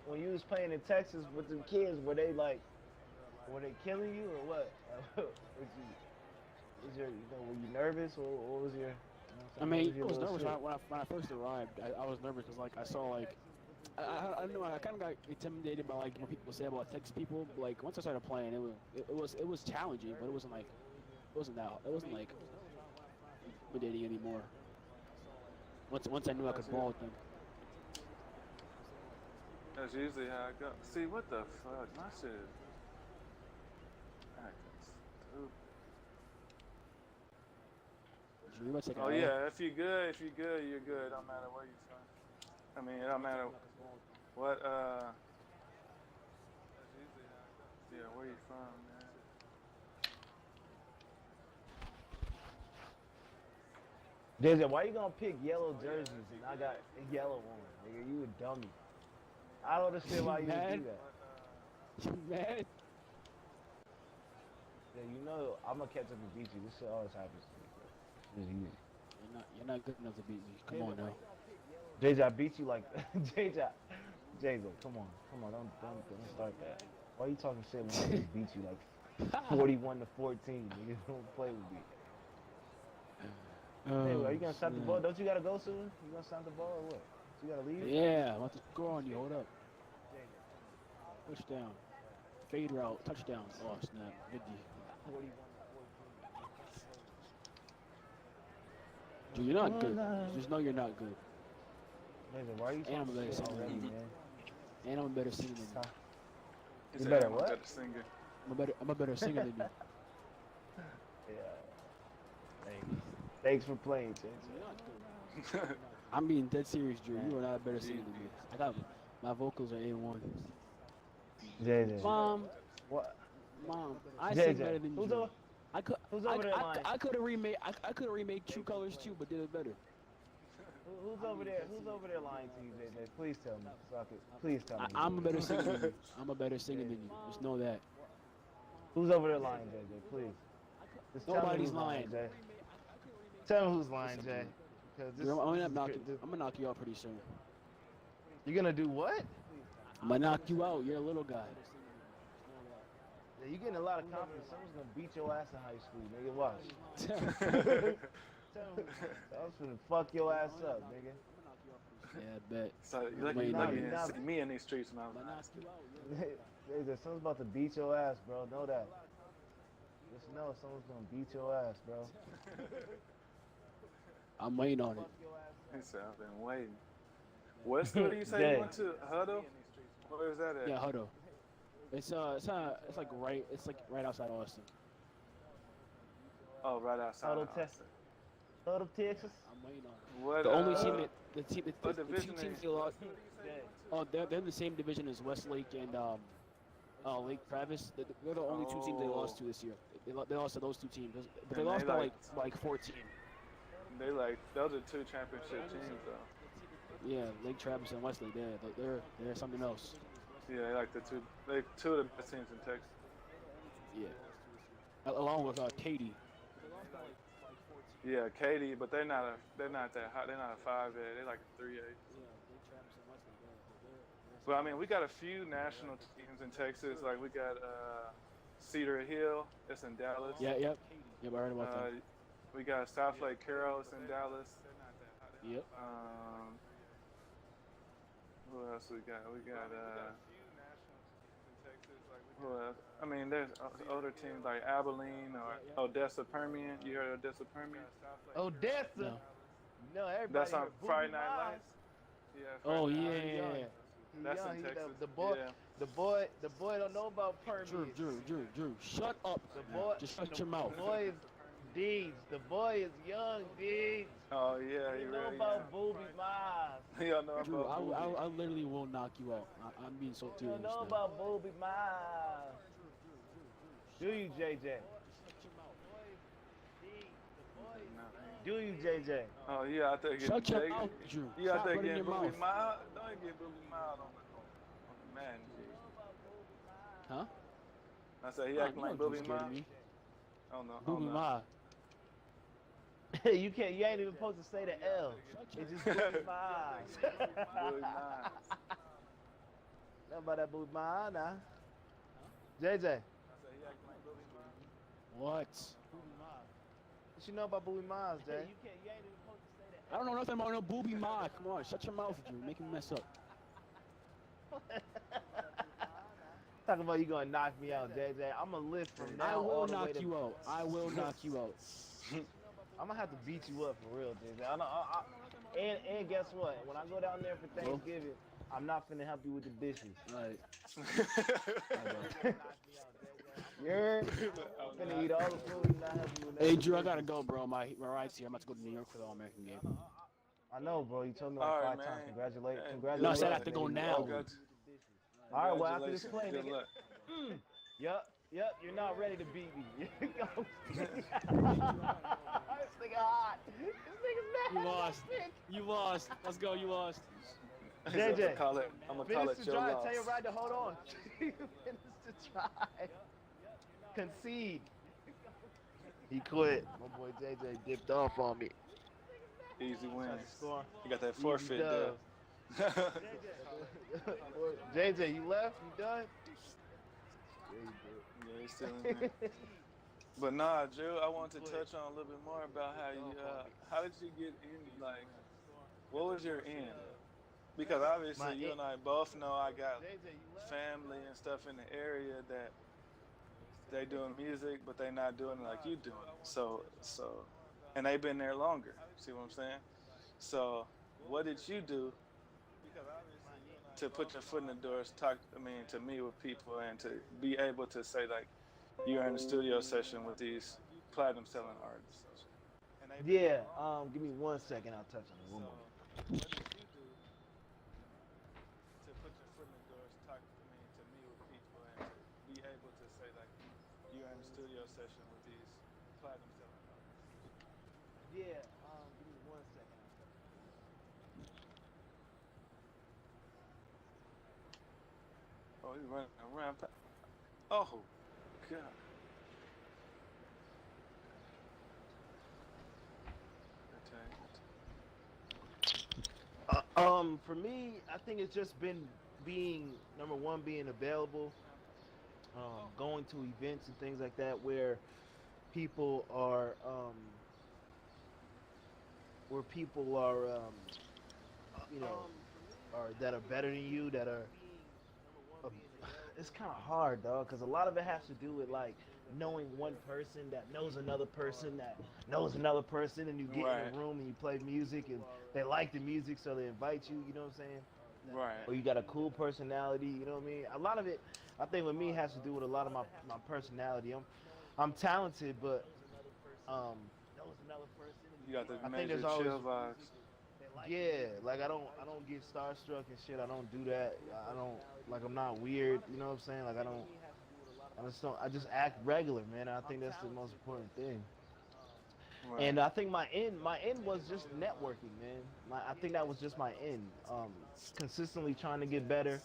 when you was playing in Texas with them kids, were they killing you or what? Were you nervous or what was your? I mean, I was nervous when I first arrived. I was nervous because I saw I don't know. I kind of got intimidated by what people say about Texas people. But once I started playing, it was challenging, but it wasn't intimidating anymore. Once I knew I could ball with them. That's usually how it goes. See, what the fuck? My shit is acting stupid. Oh yeah, if you're good, you're good. Don't matter where you're from. I mean, it don't matter what. Yeah, where you from, man? JJ, why you gonna pick yellow jerseys and I got a yellow one? Nigga, you a dummy. I don't understand why you would do that. You mad? Yeah, I'm gonna catch up and beat you. This shit always happens to me, bro. It's easy. You're not good enough to beat me. Come on now. JJ, I beat you like JJ, come on, don't start that. Why are you talking shit when I just beat you like 41-14? Nigga, don't play with me. Hey, are you gonna stop the ball? Don't you gotta go soon? You gonna stop the ball or what? You gotta leave? Yeah, I'm about to score on you. Hold up. Touchdown. Fade route. Touchdown. Oh, snap. Good D. Dude, you're not good. Just know you're not good. Listen, why are you and I'm a better singer already, than you. man? And I'm a better singer than you. You better what? I'm a better singer than you. Yeah. Thanks for playing, Chance. You're not good. I'm being dead serious, Drew. You are not a better singer than me. I got my vocals are A1. JJ. What? Mom, I sing JJ. better than Drew. I could, Who's over there lying? I could have remade, I could have remade True Colors too, but did it better. Who's over there? Who's over there lying to you, JJ? Please tell me. Please tell me. I'm a better singer than you. I'm a better singer than you. Just know that. Who's over there lying, JJ? Please. Just Nobody's lying. Jay. Tell me who's lying, Jay. Drew, I'm gonna knock you out pretty soon. You're gonna do what? I'm gonna knock you out. You're a little guy. Yeah, you're getting a lot of confidence. Someone's gonna beat your ass in high school, nigga. Watch. I was gonna fuck your ass up, nigga. Yeah, I bet. So you're lucky you didn't see me in these streets when I was in high school. Someone's about to beat your ass, bro. Know that. Just know someone's gonna beat your ass, bro. I'm waiting on it. He said, I've been waiting. What school do you say you went to? Huddle? Where is that at? Yeah, Huddle. It's like right outside Austin. Oh, right outside. Huddle, Austin. Huddle, Texas. I'm waiting on it. What, the only team the two division teams they lost. Oh, they're in the same division as Westlake and Lake Travis. They're the only two teams they lost to this year. They lost to those two teams, but they lost by like 14. They those are two championship teams though. Yeah, Lake Travis and Westlake. They're something else. Yeah, they two of the best teams in Texas. Yeah. Along with Katy. Yeah, Katy, but they're not that high. They're not a 5A. They're like a 3A. But I mean, we got a few national teams in Texas. Like we got Cedar Hill. It's in Dallas. Yeah, yep. Yep, I heard about that. We got South Lake Carroll. It's in Dallas. Yep. Who else we got? We got who else? I mean, there's other teams like Abilene or Odessa Permian. You heard of Odessa Permian? Odessa. No, everybody. That's on Friday Night Lights. Yeah. Oh yeah. That's in Texas. The boy don't know about Permian. Drew, shut up. Just shut your mouth. The boy is Deeds. The boy is young, Deeds. Oh yeah, he you really know about Booby Miles. You don't know Drew, about Booby. I literally will knock you out. I'm being so serious. You don't know about Booby Miles. Do you, JJ? Do you, JJ? Oh yeah, I think shut your mouth, Drew. You out there getting Booby Miles. Don't get Booby Miles on the man. Huh? I said he acting like Booby Miles. Oh no. Booby Miles. You ain't even supposed to say the L. It's just Booby Miles. Booby Miles. Know about that Booby Miles now? JJ. What? What you know about Booby Miles, Jay? I don't know nothing about no Booby Miles. Come on, shut your mouth, Drew. Make me mess up. Talking about you gonna knock me out, JJ. I'm gonna live from now. I will all the way knock to... you out. I will knock you out. I'm gonna have to beat you up for real, JJ. And guess what? When I go down there for Thanksgiving, I'm not finna help you with the dishes. Right. You're finna eat all the food and not help you with Hey, Drew, I gotta go, bro. My ride's here. I'm about to go to New York for the All-American game. I know, bro. You told me like 5 times. Congratulations. No, I said I have to go now. All right, well, after this play, nigga. Yup. You're not ready to beat me. This nigga hot. This nigga's mad. You lost. Let's go. You lost. JJ, I'm gonna call it your loss. Tell your ride to hold on. Finish the drive. Concede. He quit. My boy JJ dipped off on me. Easy wins. You got that forfeit there. JJ, you left? You done? Yeah, he's still in there. But nah, Drew, I wanted to touch on a little bit more about how did you get in, like, what was your end? Because obviously you and I both know I got family and stuff in the area that they doing music, but they not doing it like you doing it. So, and they've been there longer. See what I'm saying? So, what did you do to put your foot in the doors, to me with people, and to be able to say, like, you're in the studio session with these platinum selling artists? Yeah, give me 1 second, I'll touch on it. 1 moment. what did you do to put your foot in the door, to meet with people and to be able to say like you're in the studio session with these platinum selling artists? Yeah, give me 1 second. Oh, he's running around. Oh, God. For me, I think it's just been being number one, being available, going to events and things like that where people are, you know, are that are better than you, that are. Uh, it's kind of hard, dog, because a lot of it has to do with like knowing one person that knows another person that knows another person, and you get in Right. a room and you play music and they like the music, so they invite you. You know what I'm saying? Right. Or you got a cool personality. You know what I mean? A lot of it, I think, with me has to do with a lot of my personality. I'm talented, but um, You got the I think major there's always chill vibes. yeah, like I don't get starstruck and shit. I don't do that. I don't like I'm not weird. You know what I'm saying? Like I just don't. I just act regular, man. I think that's the most important thing. Right. And I think my end was just networking, man. I think that was just my end. Consistently trying to get better,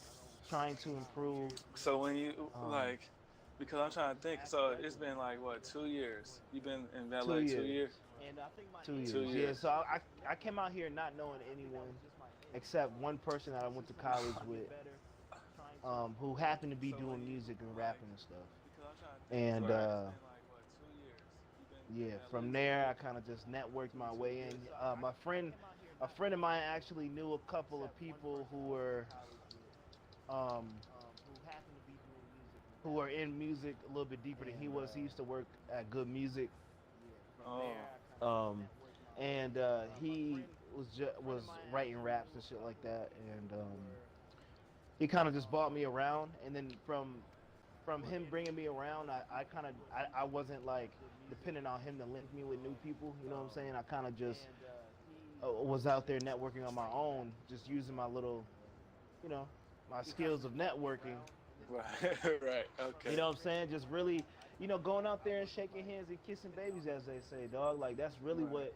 trying to improve. So when you Um, like, because I'm trying to think. So it's been like what, 2 years? You've been in two LA two years, years? 2 years. 2 Yeah. years. So I came out here not knowing anyone except one person that I went to college with, who happened to be So when doing you music and like, rapping and stuff. because I'm trying to think. So And it's been like what, 2 years? You've been yeah, in LA from two there I years. kind of just networked my Two way in. years. A friend of mine actually knew a couple of people um, who were in music a little bit deeper than he was. He used to work at Good Music, Oh. um, and he was writing raps and shit like that. And he kind of just brought me around. And then from him bringing me around, I wasn't like depending on him to link me with new people. You know what I'm saying? I kind of just was out there networking on my own, just using my little, you know, my skills of networking. Right. Right. Okay. You know what I'm saying? Just really, going out there and shaking hands and kissing babies, as they say, dog. Like that's really Right. what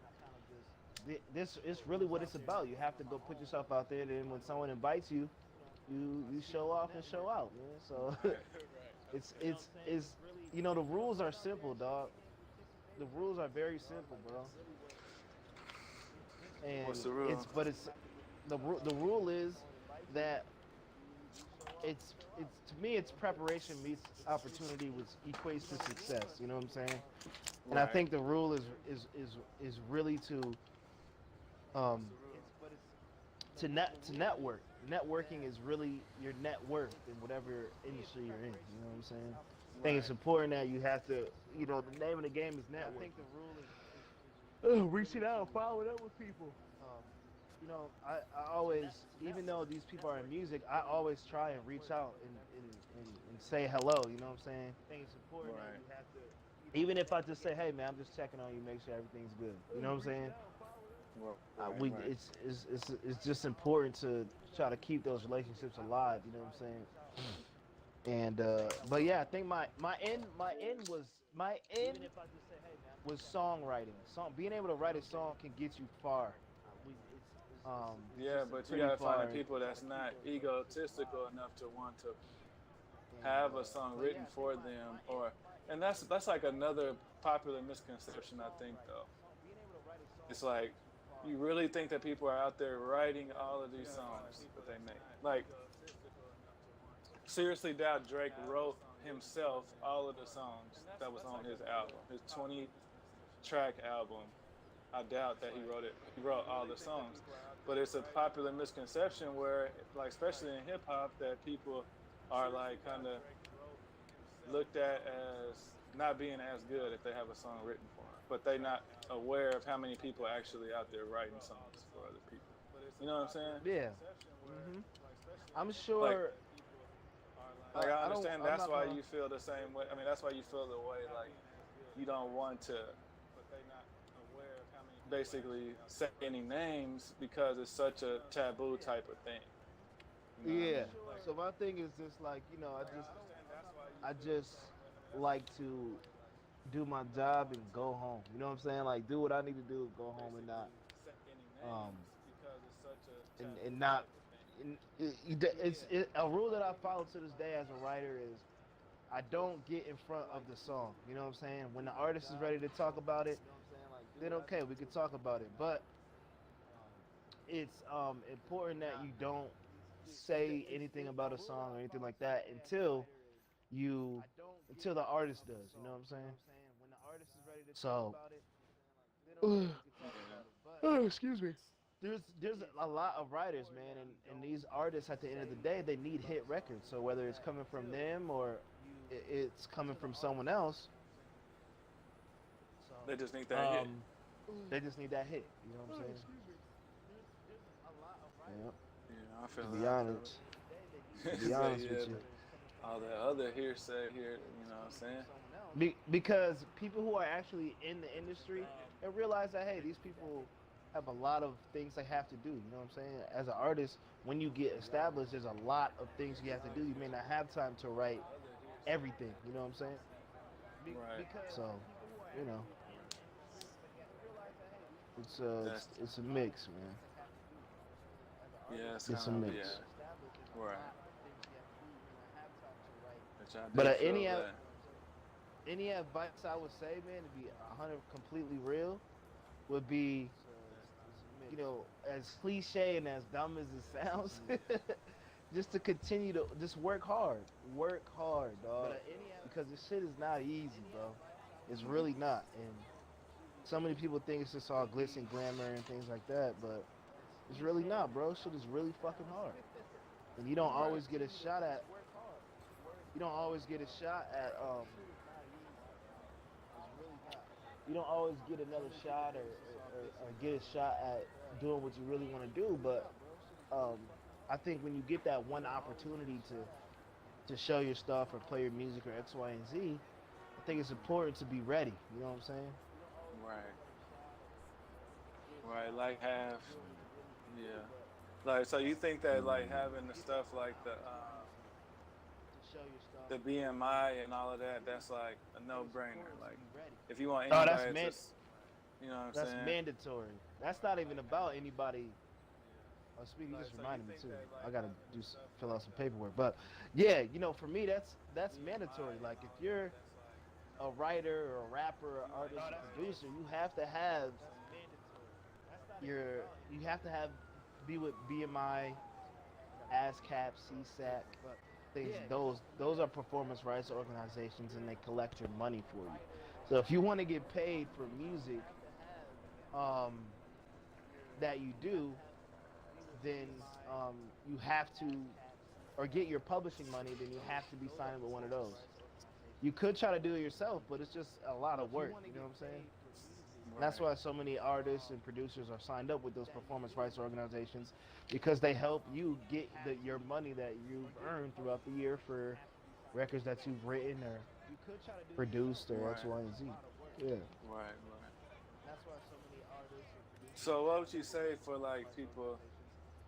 this is really what it's about. You have to go put yourself out there. Then when someone invites you, you show off and show out, man. So Right. Right. Okay. it's the rules are simple, dog. The rules are very simple, bro. And What's the rule? the rule is that it's to me it's preparation meets opportunity, which equates to success. You know what I'm saying? And I Right. think the rule is really um to network. Networking is really your net worth in whatever industry you're in. You know what I'm saying? I think it's Right. important that you have to, the name of the game is network. I think the rule is reaching out and following up with people. I always, even though these people are in music, I always try and reach out and say hello. You know what I'm saying? I think it's important that Right. you have to, even if I just say, hey man, I'm just checking on you, make sure everything's good. You know what I'm saying? Right. We Right. it's just important to try to keep those relationships alive. You know what I'm saying? And but yeah, I think my end was songwriting. Being able to write a song can get you far. Yeah, but you Pretty gotta find the far. people that's not egotistical enough to want to have a song written for them, or and that's like another popular misconception I think though. It's like you really think that people are out there writing all of these songs that they make. Like seriously doubt Drake wrote himself all of the songs that was on his album, his 20-track album. I doubt that he wrote it. He wrote all the songs, but it's a popular misconception where, like, especially in hip hop, that people are like kind of looked at as not being as good if they have a song written for them, but they not aware of how many people are actually out there writing songs for other people. You know what I'm saying? Yeah. I'm Like, sure. I I don't. understand I'm that's not why gonna. you feel the same way. I mean, that's why you feel the way like you don't want to basically say any names because it's such a taboo type of thing. You know what I Yeah. mean? Like, So my thing is just like, you know, like I understand that's why you I feel the just song because like to do my job and go home. You know what I'm saying? Like do what I need to do, go home and not basically say any um names because it's such a and taboo not type of thing. a rule that I follow to this day as a writer is I don't get in front of the song. You know what I'm saying? When the artist is ready to talk about it, then okay, we can talk about it. But it's important that you don't say anything about a song or anything like that you until the artist does. You know what I'm saying? So, Yeah. excuse me. There's a lot of writers, man, and these artists at the end of the day they need hit records. So whether it's coming from them or it's coming from someone else, They just need that hit. um, they just need that hit. You know what I'm saying? Yeah. Yeah, I To feel it. be I feel honest, to it. be Say honest yeah, with you, all that other hearsay here. You know what I'm saying? because people who are actually in the industry and realize that hey, these people have a lot of things they have to do. You know what I'm saying? As an artist, when you get established, there's a lot of things you have to do. You may not have time to write everything. You know what I'm saying? Right. So, you know, That's it's a mix, man. yeah. It's It's kind a of mix. yeah. Right. Which I But do feel that. any advice I would say, man, to be 100 completely real, would be, you know, as cliche and as dumb as it sounds, just to continue to just work hard, dog, because this shit is not easy, bro. It's really not, and so many people think it's just all glitz and glamour and things like that, but it's really not, bro. Shit is really fucking hard, and Right. you don't always get a shot at you don't always get another shot or get a shot at doing what you really want to do, but um, I think when you get that one opportunity to show your stuff or play your music or X, Y, and Z, I think it's important to be ready. You know what I'm saying? Right. Right. Like have yeah. Like so you think that like having the stuff like the BMI and all of that, that's like a no brainer. Like if you want Oh, anybody to you know what I'm that's saying? mandatory. That's not even about anybody. Oh, speaking, you Like just so you reminded me think too. that I like gotta having the stuff fill like out some paperwork. But yeah, you know, for me, that's mandatory. BMI Like and if all of that, you're that's like a writer or a rapper or if you want artist or anybody producer, you have to have you know what I'm saying? your you have to have be with BMI, ASCAP, CSAC, things. Those are performance rights organizations, and they collect your money for you. So if you want to get paid for music um, that you do, then you have to, or get your publishing money, then you have to be signed with one of those. You could try to do it yourself, but it's just a lot of work. You know what I'm saying? And that's Right. why so many artists and producers are signed up with those performance rights organizations because they help you get your money that you've earned throughout the year for records that you've written or produced or X, Right. Y, and Z. Yeah. Right. Right. So what would you say for like people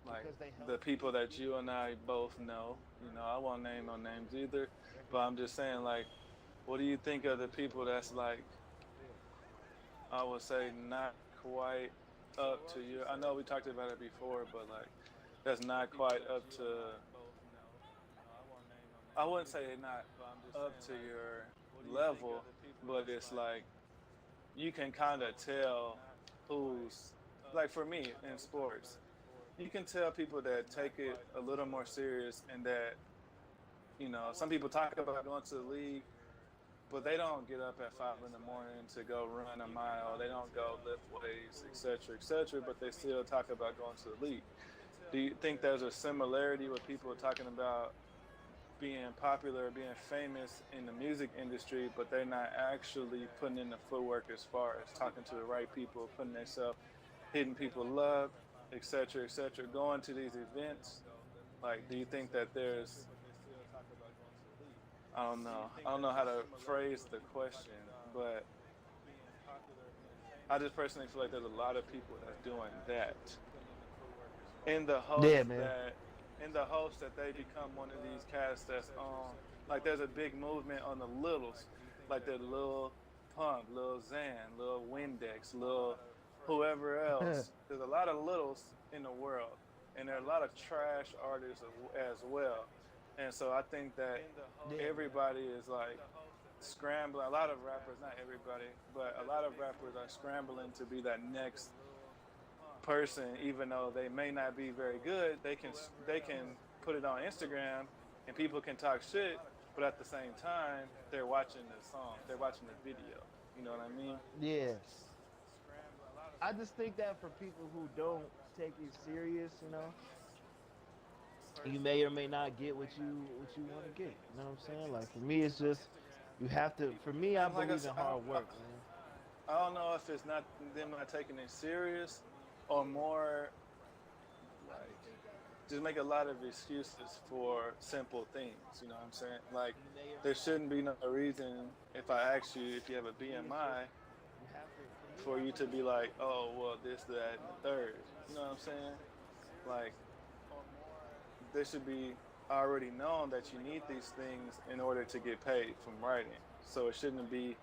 like the people that you and I both know? You know, I won't name no names either, but I'm just saying like what do you think of the people that's like I would say not quite up to you? I know we talked about it before, but like that's not quite up to I wouldn't say not up to your level, but it's like you can kind of tell who's like for me in sports, you can tell people that take it a little more serious and that some people talk about going to the league, but they don't get up at 5 in the morning to go run a mile. They don't go lift weights, etc., etc. But they still talk about going to the league. Do you think there's a similarity with people talking about being popular, being famous in the music industry, but they're not actually putting in the footwork as far as talking to the right people, putting themselves, hitting people up, etc., etc., going to these events? Like, do you think that there's, I don't know how to phrase the question, but I just personally feel like there's a lot of people that's doing that in the Yeah, hopes man. that they become one of these cats that's on. Like there's a big movement on the littles, like the Lil Pump, Lil Xan, Lil Windex, Lil whoever else. There's a lot of littles in the world, and there are a lot of trash artists as well. And so I think that everybody is like scrambling. A lot of rappers, not everybody, but a lot of rappers are scrambling to be that next person, even though they may not be very good. They can put it on Instagram, and people can talk shit, but at the same time, they're watching the song, they're watching the video. You know what I mean? Yeah. I just think that for people who don't take it serious, you may or may not get what you want to get. You know what I'm saying? Like for me, it's just you have to. For me, I And like I believe in said, hard work, man. I don't know if it's not them not taking it serious, or more like just make a lot of excuses for simple things. You know what I'm saying? Like there shouldn't be no reason if I ask you if you have a BMI for you to be like, oh well, this, that, and the third. You know what I'm saying? Like there should be already known that you need these things in order to get paid from writing. So it shouldn't be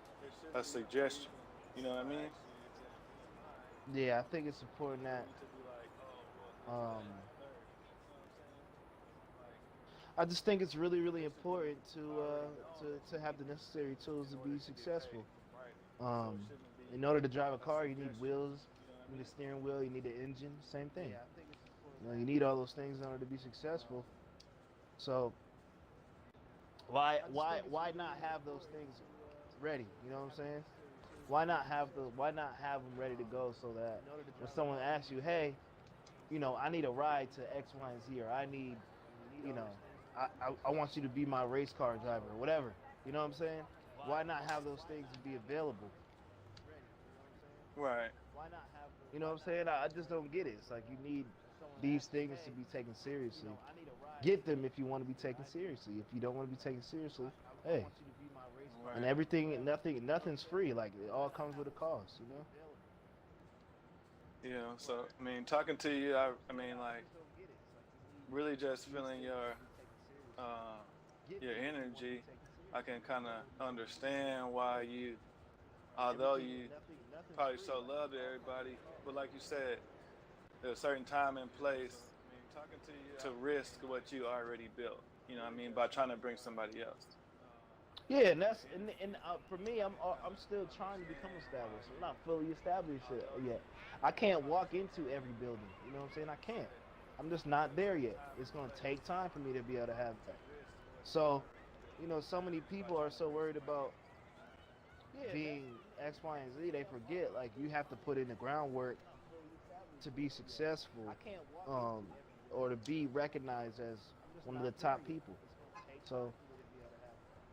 a suggestion. You know what I mean? Yeah, I think it's important that um, I just think it's really, really important to have the necessary tools to be successful. Um, in order to drive a car, you need wheels, you need a steering wheel, you need an engine. Same thing. You need all those things in order to be successful. So why not have those things ready? You know what I'm saying? Why not have them ready to go so that when someone asks you, hey, I need a ride to X, Y, and Z, or I need, you know, I want you to be my race car driver, or whatever. You know what I'm saying? Why not have those things be available? Right. You know what I'm saying? I just don't get it. It's like you need these things to be taken seriously. Get them if you want to be taken seriously. If you don't want to be taken seriously, hey. And Right. everything, nothing's free. Like it all comes with a cost, you know. You know, so I mean, talking to you, I mean, like, really just feeling uh, your energy. I can kind of understand why you, although you probably show love to everybody, but like you said, there's a certain time and place to risk what you already built. You know what I mean? By trying to bring somebody else. Yeah, and for me, I'm still trying to become established. I'm not fully established yet. I can't walk into every building. You know what I'm saying? I can't. I'm just not there yet. It's gonna take time for me to be able to have that. So, so many people are so worried about being X, Y, and Z. They forget like you have to put in the groundwork to be successful, um, or to be recognized as one of the top people. So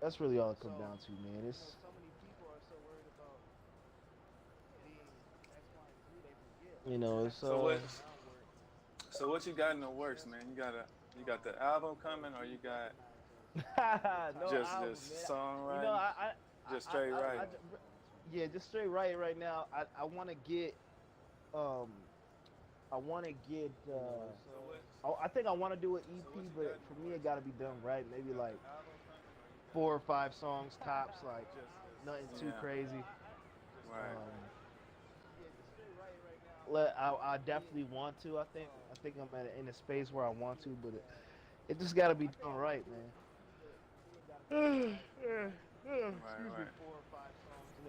that's really all it comes down to, man. It's So what? So what you got in the works, man? You got the album coming, or you got no just album, this man. songwriting, just straight writing? Yeah, just straight right now. I want to get um I want to get I think I want to do an EP, but for me it got to be done right. Maybe like 4 or 5 songs tops, like nothing too Yeah. crazy. Right. Um, I definitely want to. I think I'm in a space where I want to, but it just got to be done right, man. Right. Excuse me. Right.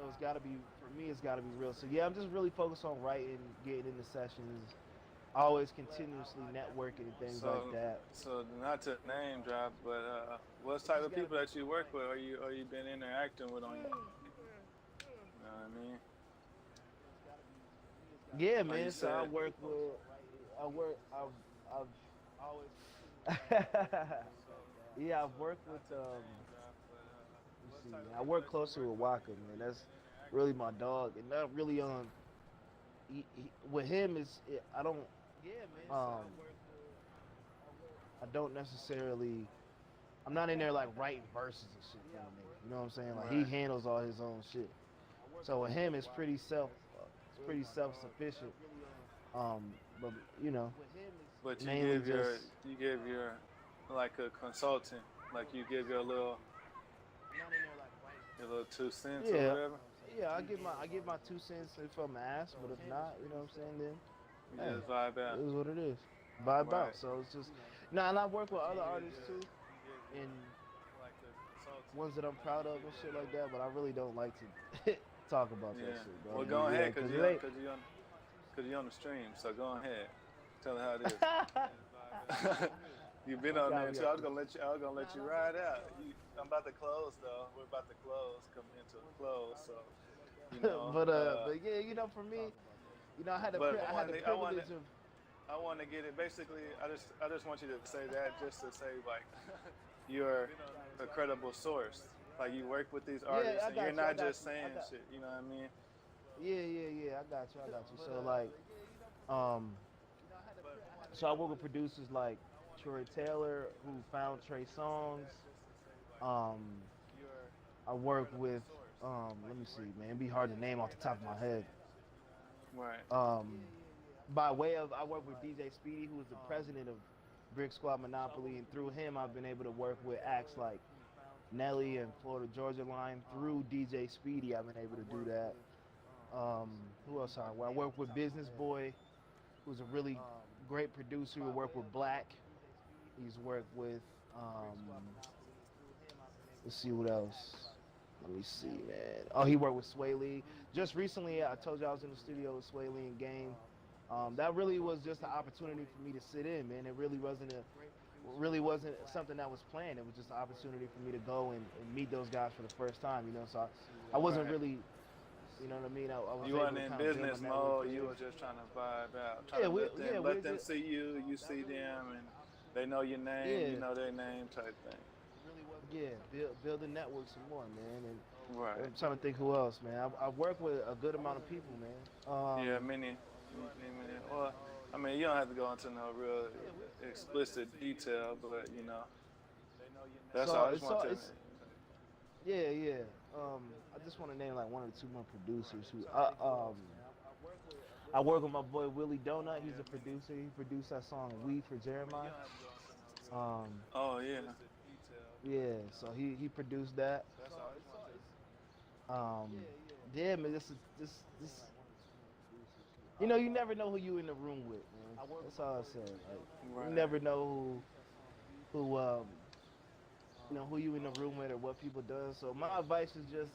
It's got to be for me. It's got to be real. So yeah, I'm just really focused on writing, getting into sessions, always continuously networking and things like So, that. so not to name drop, but what type of people that you work with, are you been interacting with on your? You know what I mean? Yeah, Like you man. So said. I've yeah, I've worked with let's see, I work closely with Waka, man. That's really my dog, and that really with him um I don't necessarily I'm not in there like writing verses and shit for him. You know what I'm saying? Like he Right. handles all his own shit. So with him, it's pretty It's pretty self-sufficient. But you know, But mainly just you give your like a consultant, like you give your little 2 cents or yeah, whatever. yeah. I give my 2 cents if I'm asked, but if not, you know what I'm saying, then You hey, just vibe out. it is what it is. Vibe Right. out. So it's just now, and I work with other artists too, and Like the consultant. ones that I'm proud of and shit like that. But I really don't like to talk about that Yeah. shit, bro. Well, go Yeah, ahead, because it ain't. cause you on the stream. So go ahead. Tell her how it is. You've been on there too. I was gonna let you ride out. I'm about to close though. We're about to coming into a close. So you know. But yeah, you know, for me, you know, I had the But privilege of. I want to get it. Basically, I just want you to say that just to say like you're a credible source. Like you work with these artists, I and got you're you, not just saying shit. You know what I mean? Yeah. I got you. So like, um, so I work with producers like Troy Taylor, who found Trey Songz. Um, I work with, let me see, man, it'd be hard to name off the top of my head. Right. By way of, I work with DJ Speedy, who is the president of Brick Squad Monopoly, and through him, I've been able to work with acts like Nelly and Florida Georgia Line. Through DJ Speedy, I've been able to do that. Who else? I work with Business Boy, who's a really great producer. Who worked with Black. He's worked with. Let's see what else. Let me see, man. Oh, he worked with Sway Lee. Just recently, I told you I was in the studio with Sway Lee and Game. That really was just an opportunity for me to sit in, man. It really wasn't something that was planned. It was just an opportunity for me to go and meet those guys for the first time, you know. So I wasn't really, you know what I mean. I was You able weren't to in kind of build business my network mode. there. You were just trying to vibe out, Yeah, let them see you. You see them, and they know your name. Yeah. You know their name, type thing. Yeah, build the network some more, man. And Right. I'm trying to think who else, man. I've worked with a good amount of people, man. Yeah, many. Well, I mean, you don't have to go into no real explicit detail, but you know, that's all I just want to. Yeah. I just want to name like one or two more producers who. I work with my boy Willie Donut. He's a producer. He produced that song "Weed for Jeremiah." Oh yeah. Yeah, so he produced that. Yeah, man, this. You know, you never know who you in the room with, man. That's all I said. Like, Right. You never know who you know, who you in the room with or what people do. So my advice is just,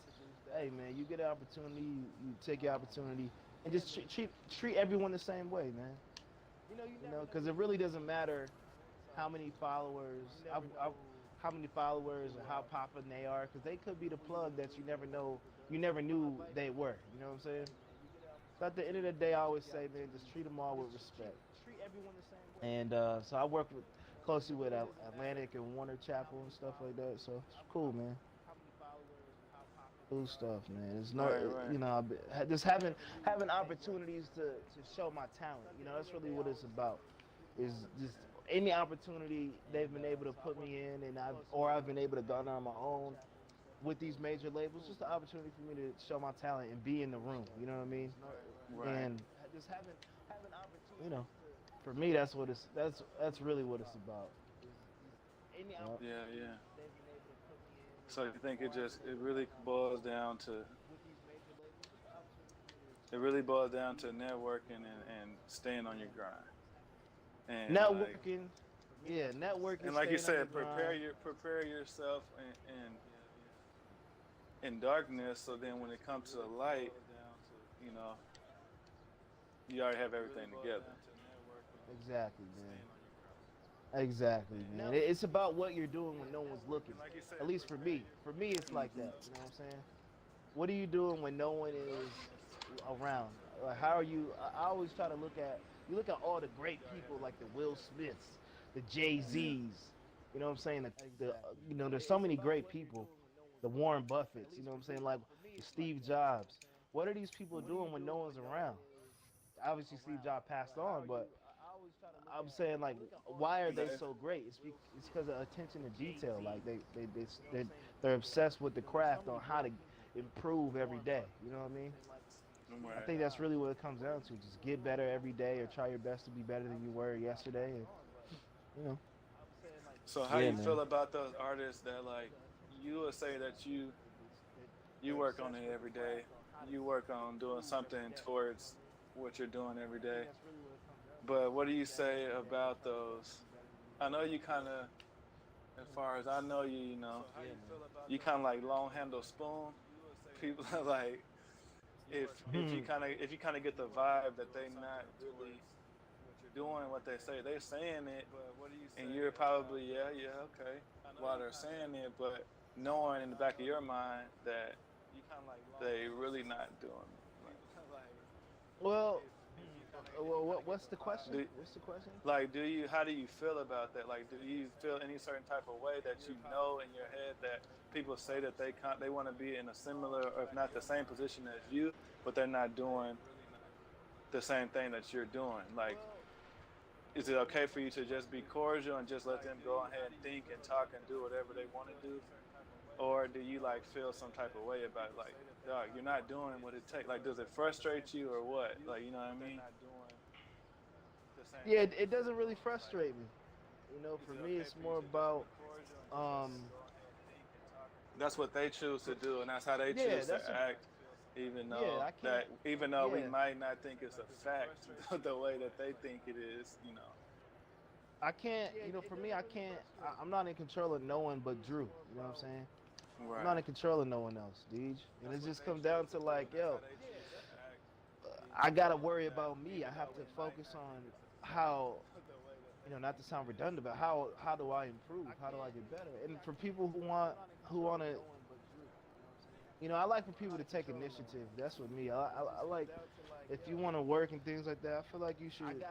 hey, man, you get an opportunity, you take your opportunity, and just treat everyone the same way, man. You know, because it really doesn't matter how many followers, how many followers or how popular they are, because they could be the plug that you never knew they were. You know what I'm saying? So at the end of the day, I always say, man, just treat them all with respect. And so I work closely with Atlantic and Warner Chapel and stuff like that. So it's cool, man. Cool stuff, man. It's not, Right. you know, just having opportunities to show my talent. You know, that's really what it's about. Is just any opportunity they've been able to put me in, and I've been able to garner on my own with these major labels. Just an opportunity for me to show my talent and be in the room. You know what I mean? Right. And just having opportunity. You know, for me, that's really what it's about. Yeah. So you think it really boils down to networking and staying on your grind. And Networking, networking. And like you said, prepare prepare yourself in darkness, so then when it comes to the light, you know, you already have everything together. Exactly, man. It's about what you're doing when no one's looking. Like you said, At least for me. For me, it's like that. You know what I'm saying? What are you doing when no one is around? Like, how are you? I always try to look at all the great people like the Will Smiths, the Jay-Z's. You know what I'm saying? You know, there's so many great people. The Warren Buffetts. You know what I'm saying? Like the Steve Jobs. What are these people doing when no one's around? Obviously, Steve Jobs passed on, but I'm saying, like, why are they so great? It's because of attention to detail. Like they're obsessed with the craft on how to improve every day. You know what I mean? I think that's really what it comes down to. Just get better every day, or try your best to be better than you were yesterday. And, you know. So how you feel about those artists that like you would say that you work on it every day, you work on doing something towards what you're doing every day, but what do you say about those? I know you kind of, as far as I know you, you know, you kind of like long handle spoon. People are like, if you kind of get the vibe that they not really doing what they're saying it, and you're probably okay, while they're saying it, but knowing in the back of your mind that they really not doing it. Well, what's the question? What's the question? Like, how do you feel about that? Like, do you feel any certain type of way that you know in your head that people say that they want to be in a similar, or if not the same position as you, but they're not doing the same thing that you're doing? Like, is it okay for you to just be cordial and just let them go ahead and think and talk and do whatever they want to do? Or do you like feel some type of way about it? Like, dog, you're not doing what it takes. Like, does it frustrate you or what? Like, you know what I mean? Yeah, it doesn't really frustrate me. You know, for me, it's more about that's what they choose to do, and that's how they choose to act. Even though we might not think it's a fact, the way that they think it is, you know. I can't, you know, for me, I'm not in control of no one but Drew. You know what I'm saying? Right. I'm not in control of no one else, Deej. And it just comes down to like, yo, I gotta worry about me. I have to focus on how, you know, not to sound redundant, but how do I improve? How do I get better? And for people who want to, you know, I like for people to take initiative. That's what me. I like, if you want to work and things like that, I feel like you should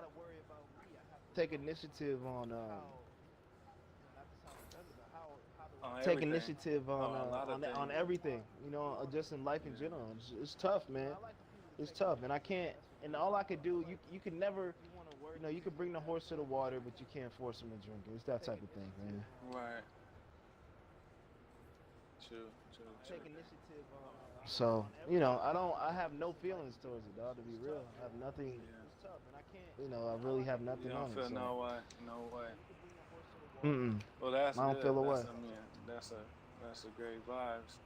take initiative on take initiative on everything, you know, just in life in general. It's tough, man. It's tough, and I can't. And all I could do, you can never, you know, you can bring the horse to the water, but you can't force him to drink it. It's that type of thing, man. Right. True. Take initiative. So, you know, I have no feelings towards it, dog. To be real, I have nothing. It's tough, and I can't. You know, I really have nothing on it. You don't feel no way. Well, I don't feel a way. That's a great vibes.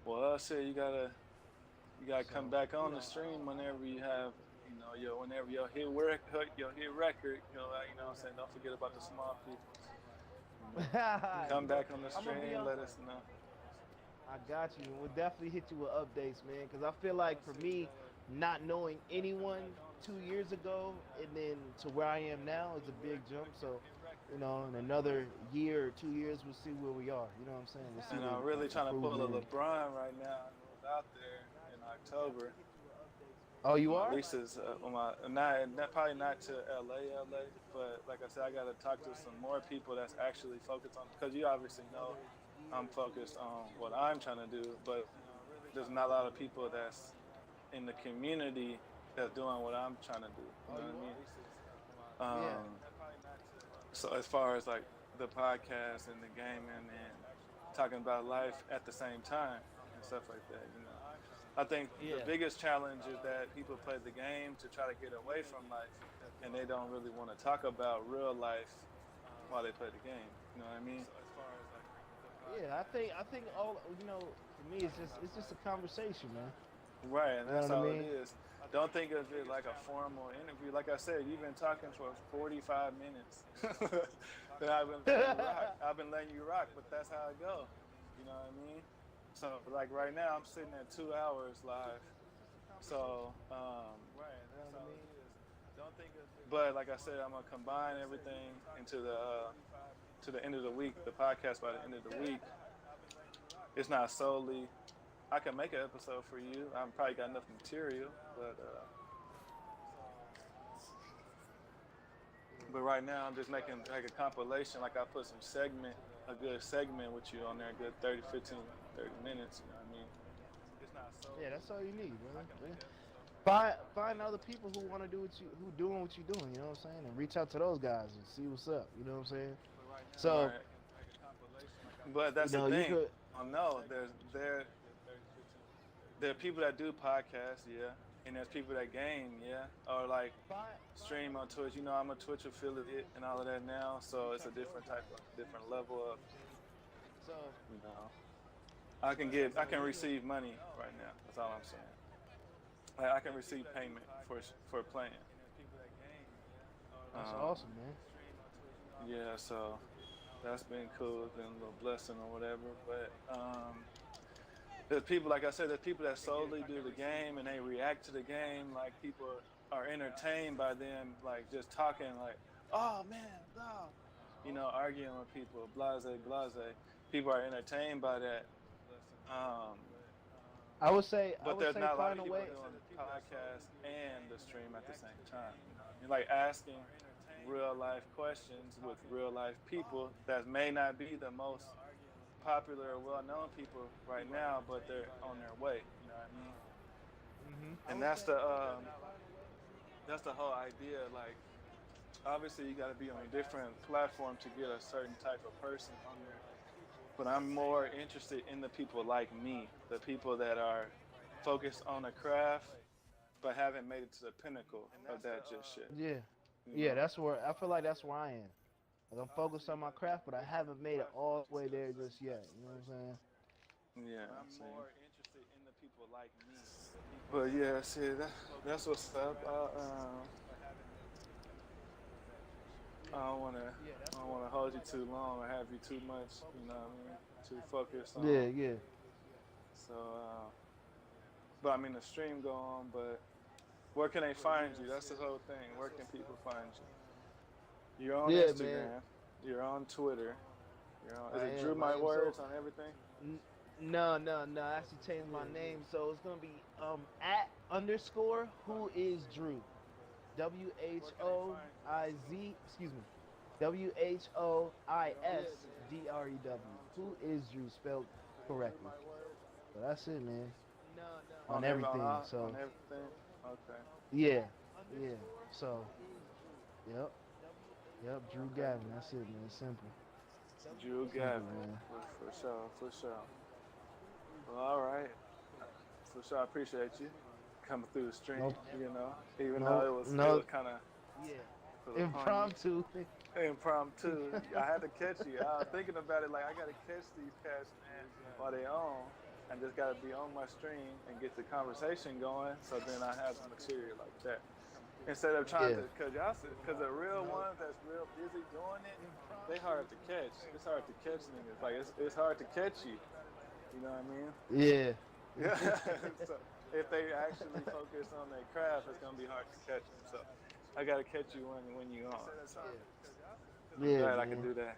Well, I said you gotta come back on the stream whenever you have, you know, whenever your hit record, you know what I'm saying. Don't forget about the small people. Come back on the stream, let us know. I got you. We'll definitely hit you with updates, man. Because I feel like for me, not knowing anyone 2 years ago and then to where I am now is a big jump. So, you know, in another year or 2 years, we'll see where we are. You know what I'm saying? We'll see. And I'm really trying to pull a LeBron right now. I was out there in October. Oh, you are? Lisa's probably not to LA, but like I said, I got to talk to some more people that's actually focused on, because you obviously know I'm focused on what I'm trying to do, but there's not a lot of people that's in the community that's doing what I'm trying to do. You know what I mean? So as far as like the podcast and the gaming and talking about life at the same time and stuff like that, you know. I think the biggest challenge is that people play the game to try to get away from life, and they don't really want to talk about real life while they play the game. You know what I mean? Yeah, I think all, you know, for me it's just a conversation, man. Right, and that's all it is. Don't think of it like a formal interview. Like I said, you've been talking for 45 minutes. Then I've been letting you rock, but that's how it goes. You know what I mean? So, like right now, I'm sitting at 2 hours live. So, but like I said, I'm gonna combine everything into to the end of the week. The podcast by the end of the week. It's not solely. I can make an episode for you. I've probably got enough material, but right now I'm just making like a compilation. Like I put a good segment with you on there, a good 30 minutes, you know what I mean? Yeah, that's all you need, bro. Find other people who want to do who doing what you're doing, you know what I'm saying? And reach out to those guys and see what's up, you know what I'm saying? So, but that's the thing. No, there are people that do podcasts, yeah, and there's people that game, yeah, or like stream on Twitch. You know, I'm a Twitch affiliate and all of that now, so it's a different level of, you know, I can receive money right now. That's all I'm saying. Like, I can receive payment for playing. That's awesome, man. Yeah, so that's been cool. It's been a little blessing or whatever. But there's people, like I said, there's people that solely do the game and they react to the game. Like, people are entertained by them, like, just talking like, oh man, blah, you know, arguing with people, blase, blase. People are entertained by that. I would say There's not a lot of find a people way. doing the podcast and the stream at the same time. You're like asking real life questions with real life people that may not be the most popular or well known people right now, but they're on their way. You know what I mean? Mm-hmm. And that's the whole idea. Like, obviously, you got to be on a different platform to get a certain type of person on there. But I'm more interested in the people like me, the people that are focused on a craft but haven't made it to the pinnacle of that just shit. Yeah. You Yeah, know? that's where I feel like that's where I am. Like, I'm focused on my craft, but I haven't made it all the way there just yet. You know what I'm saying? Yeah, I'm more interested in the people like me. But yeah, see, that's what's up. I don't wanna hold you too long or have you too much. You know what I mean? Too focused on. Yeah. So, but I mean, the stream go on. But where can they find you? That's the whole thing. Where can people find you? You're on Instagram. Man. You're on Twitter. Is it I Drew am, My man. Words on everything? No. I actually changed my name, so it's gonna be @ who is Drew, WHOIZ. Excuse me, WHOISDREW. Who is Drew spelled correctly? So that's it, man. On everything. So on everything. Okay. yeah. So yep. Drew Gavin. That's it, man. Simple. Drew Gavin. For sure. Well, all right. For sure, I appreciate you coming through the stream. Nope. You know, even though it was kind of impromptu. Impromptu. I had to catch you. I was thinking about it like I got to catch these cats, man, while they on. I just got to be on my stream and get the conversation going, so then I have the material like that. Instead of trying to, because the real ones that's real busy doing it, they hard to catch. It's hard to catch niggas. Like, it's hard to catch you. You know what I mean? Yeah. So if they actually focus on their craft, it's gonna be hard to catch them. So I gotta catch you when you on. So I'm glad I can do that.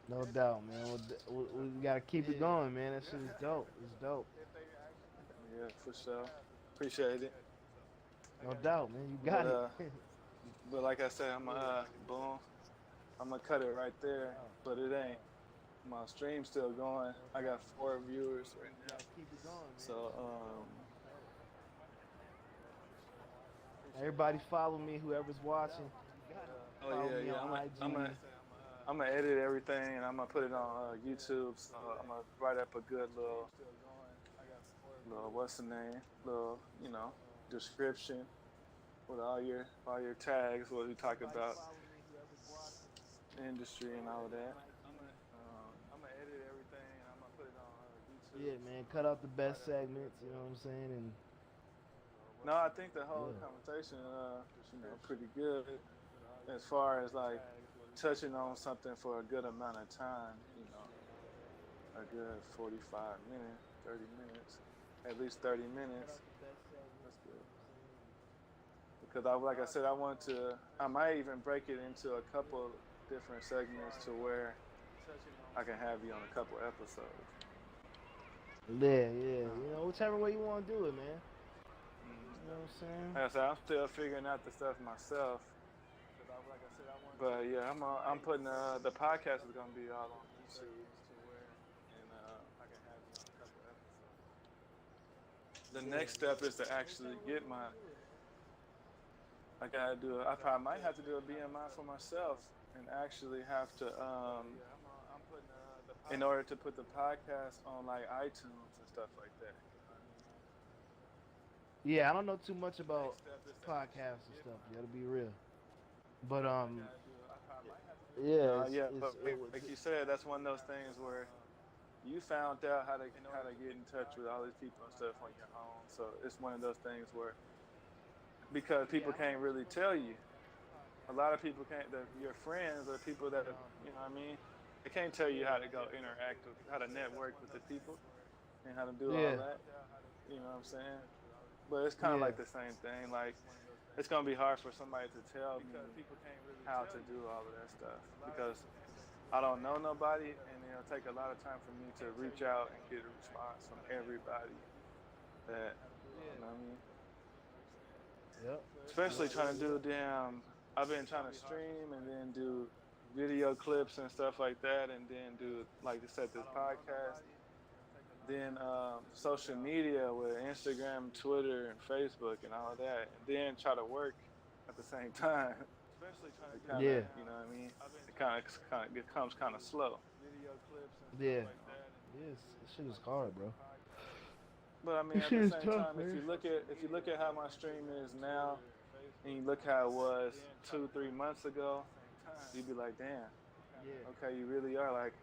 No doubt, man. We gotta keep it going, man. That shit is dope. It's dope. Yeah, for sure. Appreciate it. No doubt, man. You got it. But like I said, I'm gonna cut it right there. But it ain't. My stream's still going. I got 4 viewers right now. Keep it going, man. So everybody follow me. Whoever's watching. I'm gonna edit everything and I'm gonna put it on YouTube. So I'm gonna write up a good little what's the name? Little, you know, description with all your tags, what we talk about, industry and all of that. I'm gonna edit everything and I'm gonna put it on YouTube. Yeah, man. Cut out the best segments. You know what I'm saying? And no, I think the whole conversation, pretty good as far as like touching on something for a good amount of time. You know, a good 45 minutes, 30 minutes. At least 30 minutes. That's good. Because like I said, I might even break it into a couple different segments to where I can have you on a couple episodes. Yeah. You know, whichever way you want to do it, man. You know what I'm saying? Like I said, I'm still figuring out the stuff myself. But yeah, I'm putting the podcast is gonna be all on YouTube. The next step is to actually get I might have to do a BMI for myself and actually have to, in order to put the podcast on like iTunes and stuff like that. Yeah, I don't know too much about podcasts and stuff. You gotta be real. But yeah, but like you said, that's one of those things where you found out how to get in touch with all these people and stuff on your own. So it's one of those things where, because people can't really tell you. A lot of people can't. Your friends or people that you know what I mean, they can't tell you how to go interact with, how to network with the people, and how to do all that. You know what I'm saying? But it's kind of like the same thing. Like, it's gonna be hard for somebody to tell me how to do all of that stuff because I don't know nobody, and it'll take a lot of time for me to reach out and get a response from everybody. That you know what I mean? Yep. Especially trying to do I've been trying to stream and then do video clips and stuff like that, and then do, like I said, this podcast, then social media with Instagram, Twitter, and Facebook, and all of that, and then try to work at the same time. Especially trying to you know what I mean? It becomes kind of slow. Yeah. Yes, this shit is hard, bro. But I mean, at the same time, if you look at how my stream is now, and you look how it was 2-3 months ago, you'd be like, damn, okay, you really are. Like,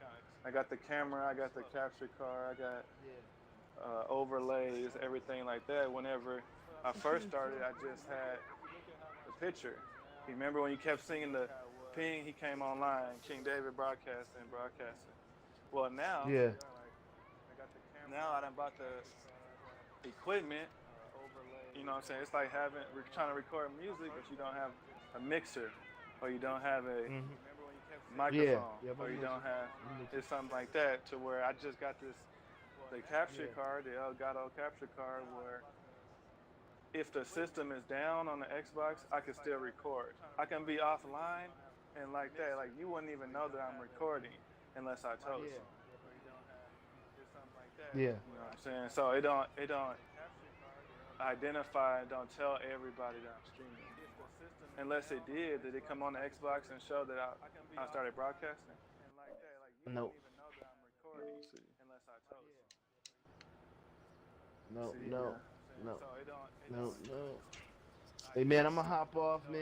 I got the camera, I got the capture card, I got overlays, everything like that. Whenever I first started, I just had the picture. You remember when you kept singing the ping, he came online, King David broadcasting. Well, now, now I done bought the equipment. You know what I'm saying? It's like we're trying to record music, but you don't have a mixer, or you don't have a microphone, or you don't have, it's something like that, to where I just got the capture card, the Elgato capture card, where if the system is down on the Xbox, I can still record. I can be offline and like that, like you wouldn't even know that I'm recording unless I told you. Yeah. You know what I'm saying? So it don't identify, don't tell everybody that I'm streaming. Unless it did it come on the Xbox and show that I started broadcasting? No. No. Hey man, I'm gonna hop off, man.